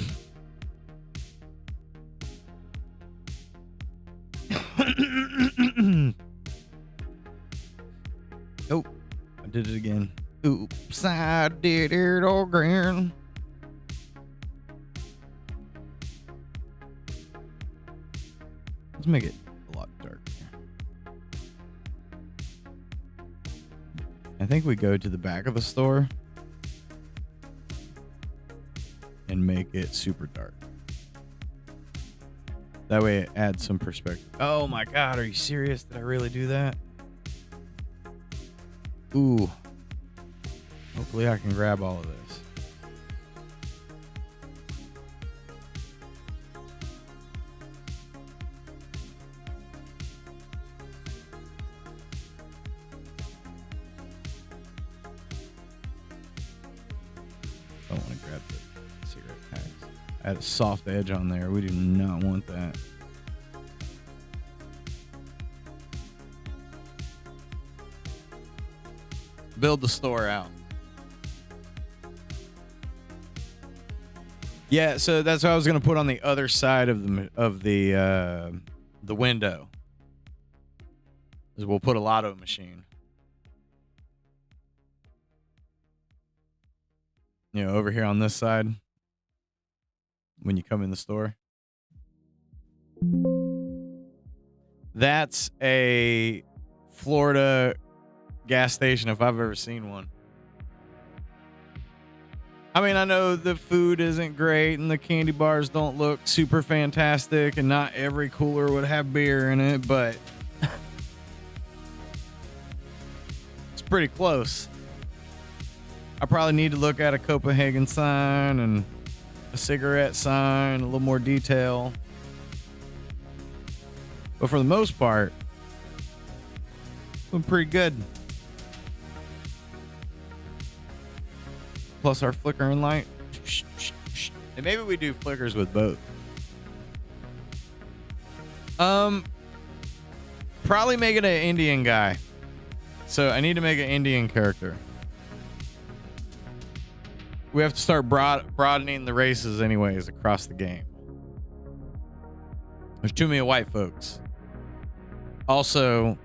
S1: Oh, I did it again. Oops, I did it again. Let's make it a lot darker. I think we go to the back of the store and make it super dark. That way it adds some perspective. Oh my God, are you serious? Did I really do that? Ooh. Hopefully I can grab all of this. Don't want to grab the cigarette packs. Add a soft edge on there. We do not want that. Build the store out. Yeah, so that's what I was gonna put on the other side of the window. Is we'll put a lotto machine. You know, over here on this side. When you come in the store. That's a Florida gas station if I've ever seen one. I mean, I know the food isn't great and the candy bars don't look super fantastic and not every cooler would have beer in it, but it's pretty close. I probably need to look at a Copenhagen sign and a cigarette sign, a little more detail. But for the most part, it's been pretty good. Plus our flickering light. And maybe we do flickers with both. Probably make it an Indian guy. So I need to make an Indian character. We have to start broadening the races anyways across the game. There's too many white folks. Also,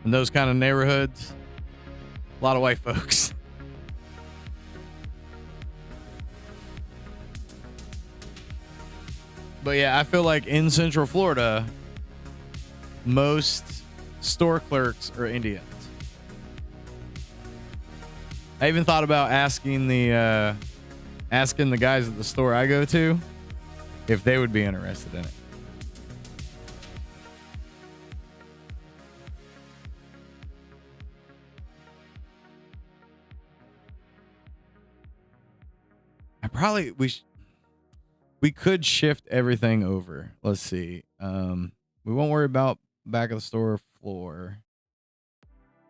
S1: in those kind of neighborhoods, a lot of white folks. But yeah, I feel like in Central Florida, most store clerks are Indians. I even thought about asking the guys at the store I go to if they would be interested in it. We could shift everything over. Let's see. We won't worry about back of the store floor.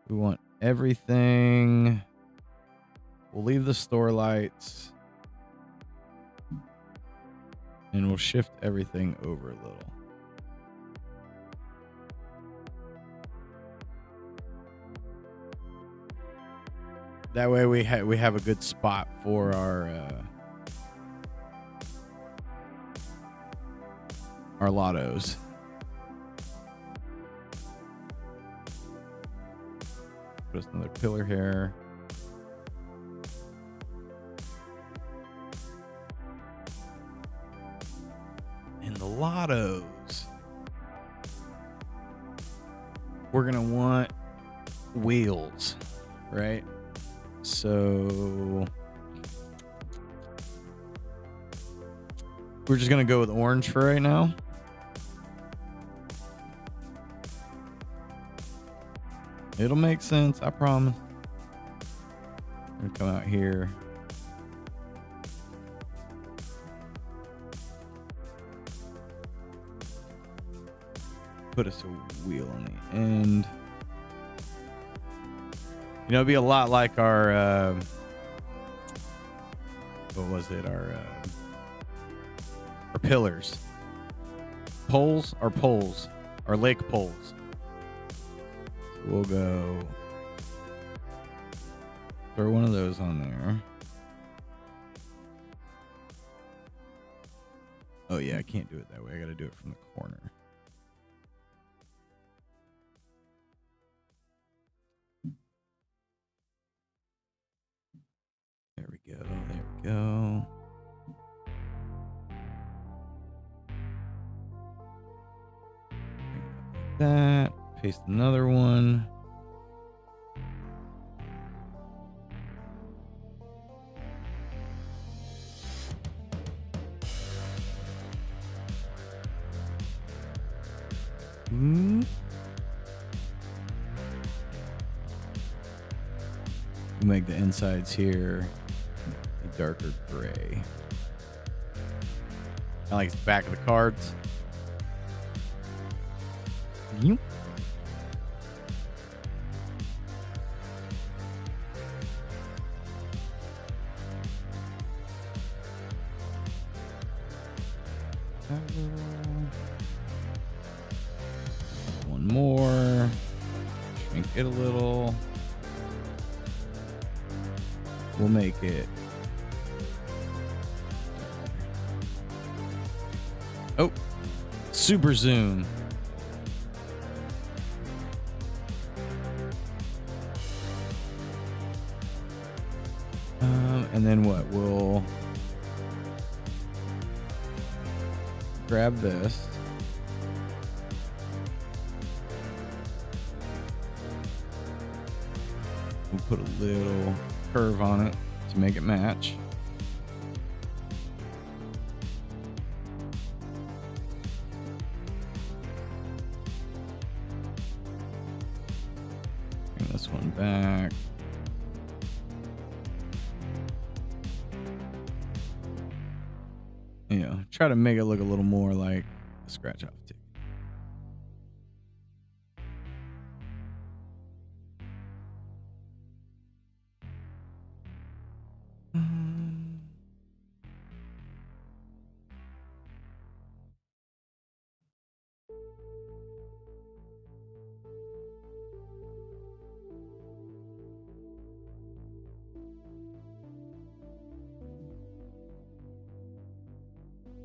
S1: We want everything. We'll leave the store lights. And we'll shift everything over a little. That way we have a good spot for our lottos. Put us another pillar here. And the lottos, we're gonna want wheels, right? So we're just gonna go with orange for right now. It'll make sense, I promise. I'm gonna come out here. Put us a wheel on the end. You know, it'd be a lot like our, what was it? Our pillars. Poles are poles. Our lake poles. So we'll go throw one of those on there. Oh yeah, I can't do it that way. I gotta do it from the corner. There we go. There we go. Like that. Paste another one. We'll make the insides here a darker gray. Kind of like the back of the cards. One more. Shrink it a little. We'll make it. Oh, super zoom. And then what? We'll grab this. We'll put a little curve on it to make it match. Bring this one back. You know, try to make it look a little more like a scratch off ticket.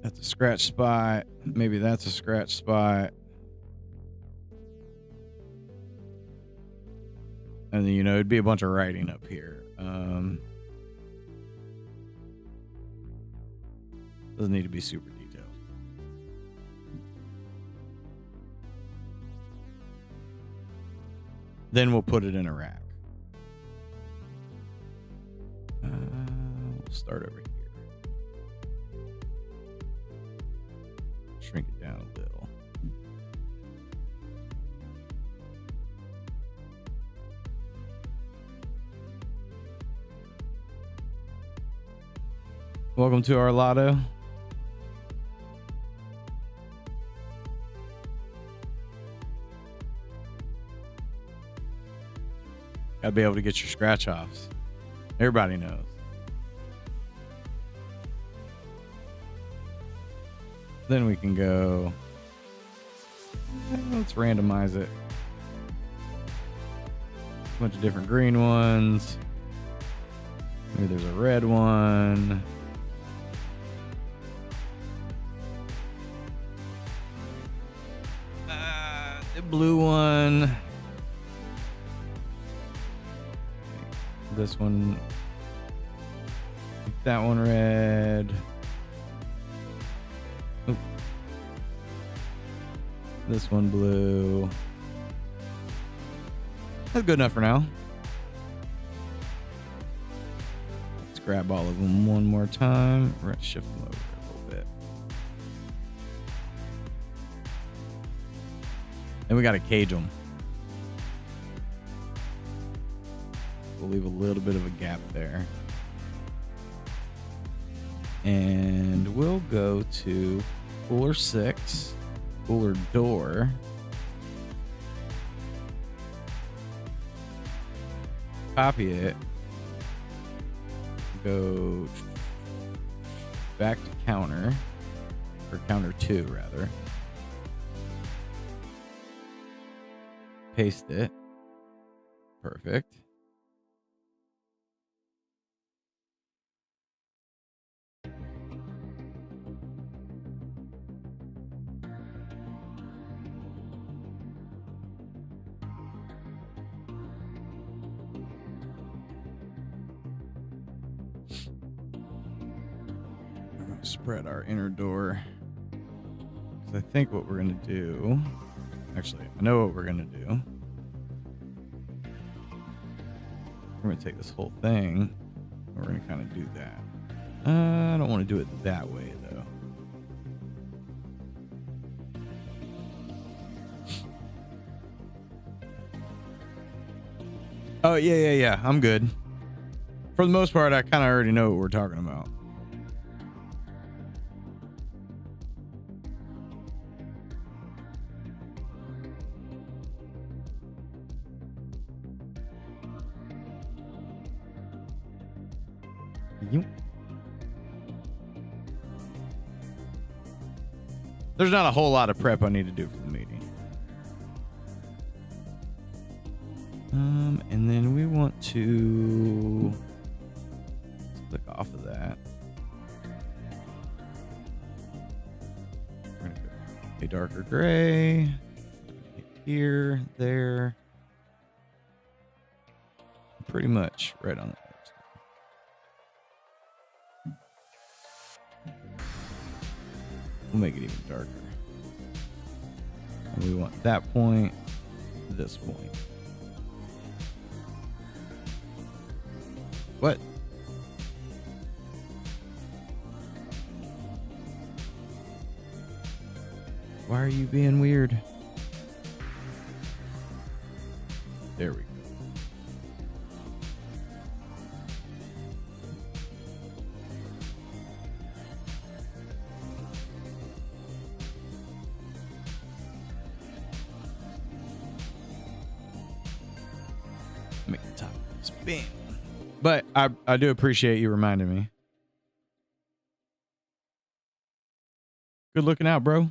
S1: That's a scratch spot. Maybe that's a scratch spot. And then, you know, it'd be a bunch of writing up here. Doesn't need to be super detailed. Then we'll put it in a rack. We'll start over here. Shrink it down a little. Welcome to our lotto. Gotta be able to get your scratch offs. Everybody knows. Then we can go, let's randomize it. A bunch of different green ones. Maybe there's a red one. The blue one. This one. That one red. Oop. This one blue. That's good enough for now. Let's grab all of them one more time. We're going to shift them over a little bit. And we got to cage them. We'll leave a little bit of a gap there. And we'll go to cooler 6, cooler door. Copy it. Go back to counter, or counter 2 rather. Paste it. Perfect. Spread our inner door. I think what we're going to do, actually, I know what we're going to do. We're going to take this whole thing, and we're going to kind of do that. I don't want to do it that way, though. Oh, yeah. I'm good. For the most part, I kind of already know what we're talking about. There's not a whole lot of prep I need to do for the meeting. And then we want to click off of that. We're gonna go a darker gray. Here, there. Pretty much right on the edge. We'll make it even darker. And we want that point, this point. What? Why are you being weird? There we go. Make the top spin. But I do appreciate you reminding me. Good looking out, bro.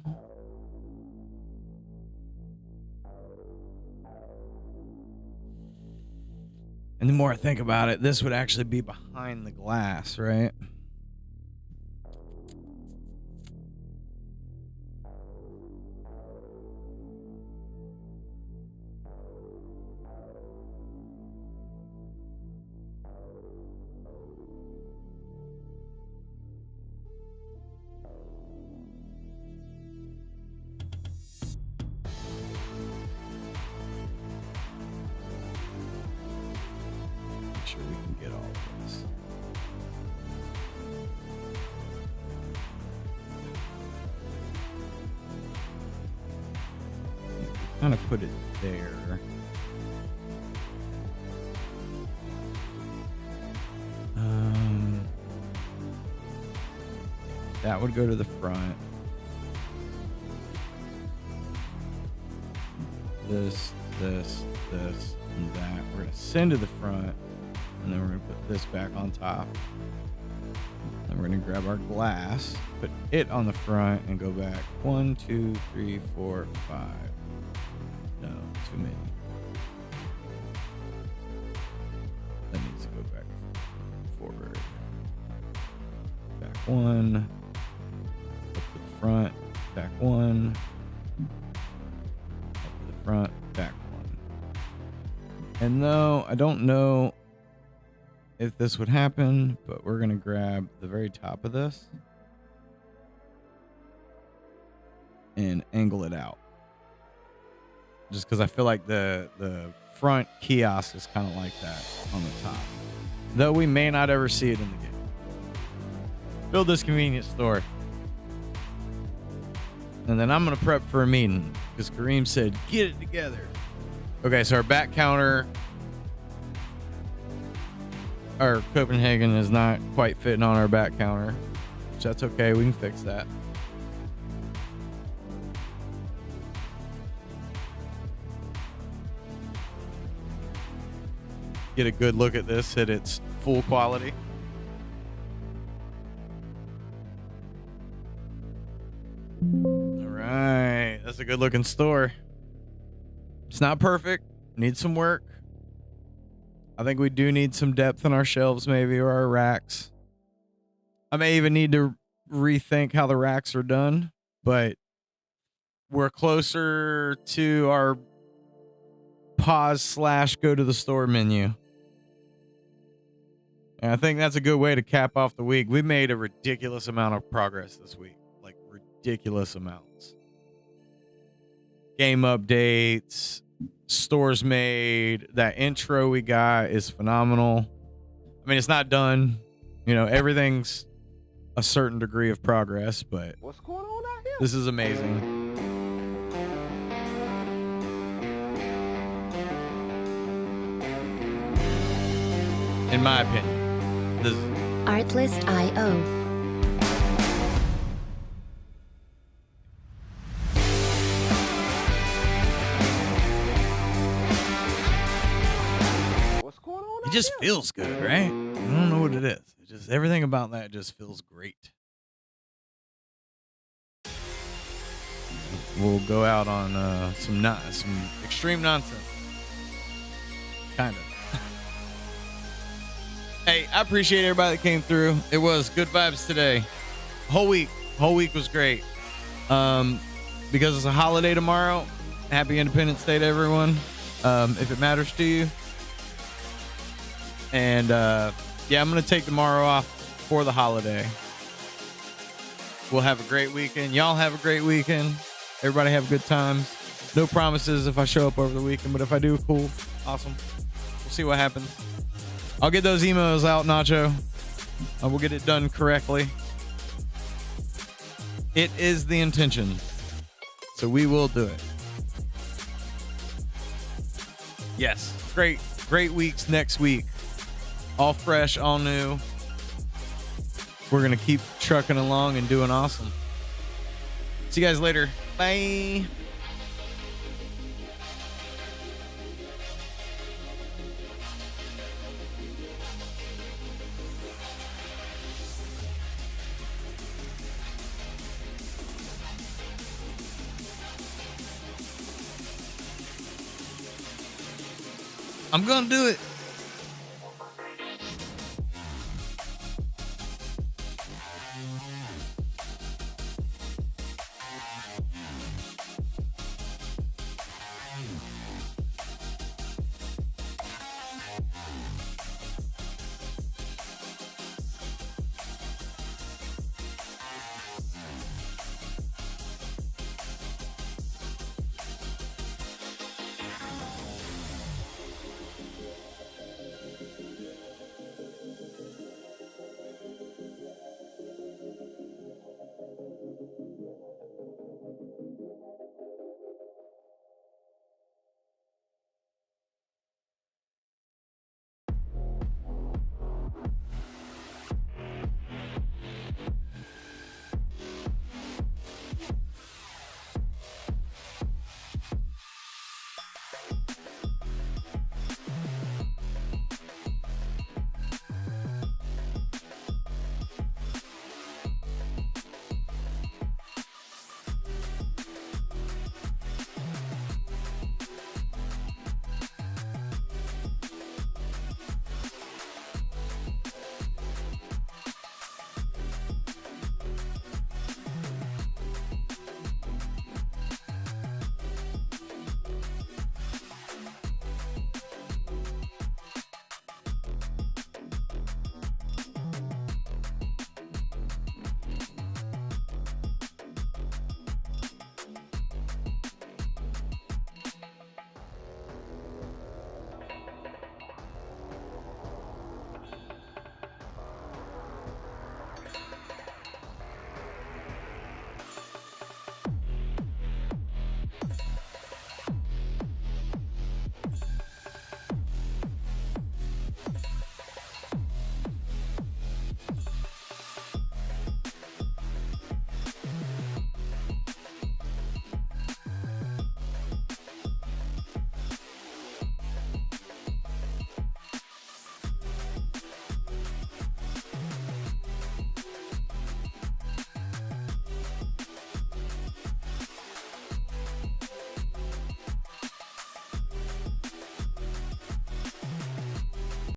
S1: And the more I think about it, this would actually be behind the glass, right? Sure we can get all of this. Kind of put it there. That would go to the front. This, and that. We're going to send to the front. And then we're going to put this back on top. And we're going to grab our glass, put it on the front, and go back 1, 2, 3, 4, 5. No, too many. That needs to go back forward. Back 1. Up to the front. Back 1. Up to the front. Back 1. And no, I don't know if this would happen, but we're going to grab the very top of this and angle it out. Just because I feel like the front kiosk is kind of like that on the top. Though we may not ever see it in the game. Build this convenience store. And then I'm going to prep for a meeting because Kareem said, get it together. Okay, so our back counter, our Copenhagen is not quite fitting on our back counter. Which that's okay. We can fix that. Get a good look at this at its full quality. All right. That's a good looking store. It's not perfect. Needs some work. I think we do need some depth in our shelves, maybe, or our racks. I may even need to rethink how the racks are done, but we're closer to our pause/go to the store menu. And I think that's a good way to cap off the week. We made a ridiculous amount of progress this week. Like, ridiculous amounts. Game updates, stores made. That intro we got is phenomenal. I mean, it's not done. You know, everything's a certain degree of progress, but
S2: What's going on out here?
S1: this is amazing. In my opinion. This
S3: Artlist.io.
S2: What's going on
S1: it
S2: out
S1: just
S2: here?
S1: feels good, right? I don't know what it is. It just everything about that just feels great. we'll go out on some extreme nonsense. Kind of. Hey, I appreciate everybody that came through. It was good vibes today. Whole week was great. Because it's a holiday tomorrow. Happy Independence Day to everyone. If it matters to you. And yeah, I'm gonna take tomorrow off for the holiday. We'll have a great weekend. Y'all have a great weekend. Everybody have good times. No promises if I show up over the weekend, but if I do, cool, awesome. We'll see what happens. I'll get those emails out, Nacho. We'll get it done correctly. It is the intention, so we will do it. Yes, great weeks next week. All fresh, all new. We're going to keep trucking along and doing awesome. See you guys later. Bye. I'm going to do it.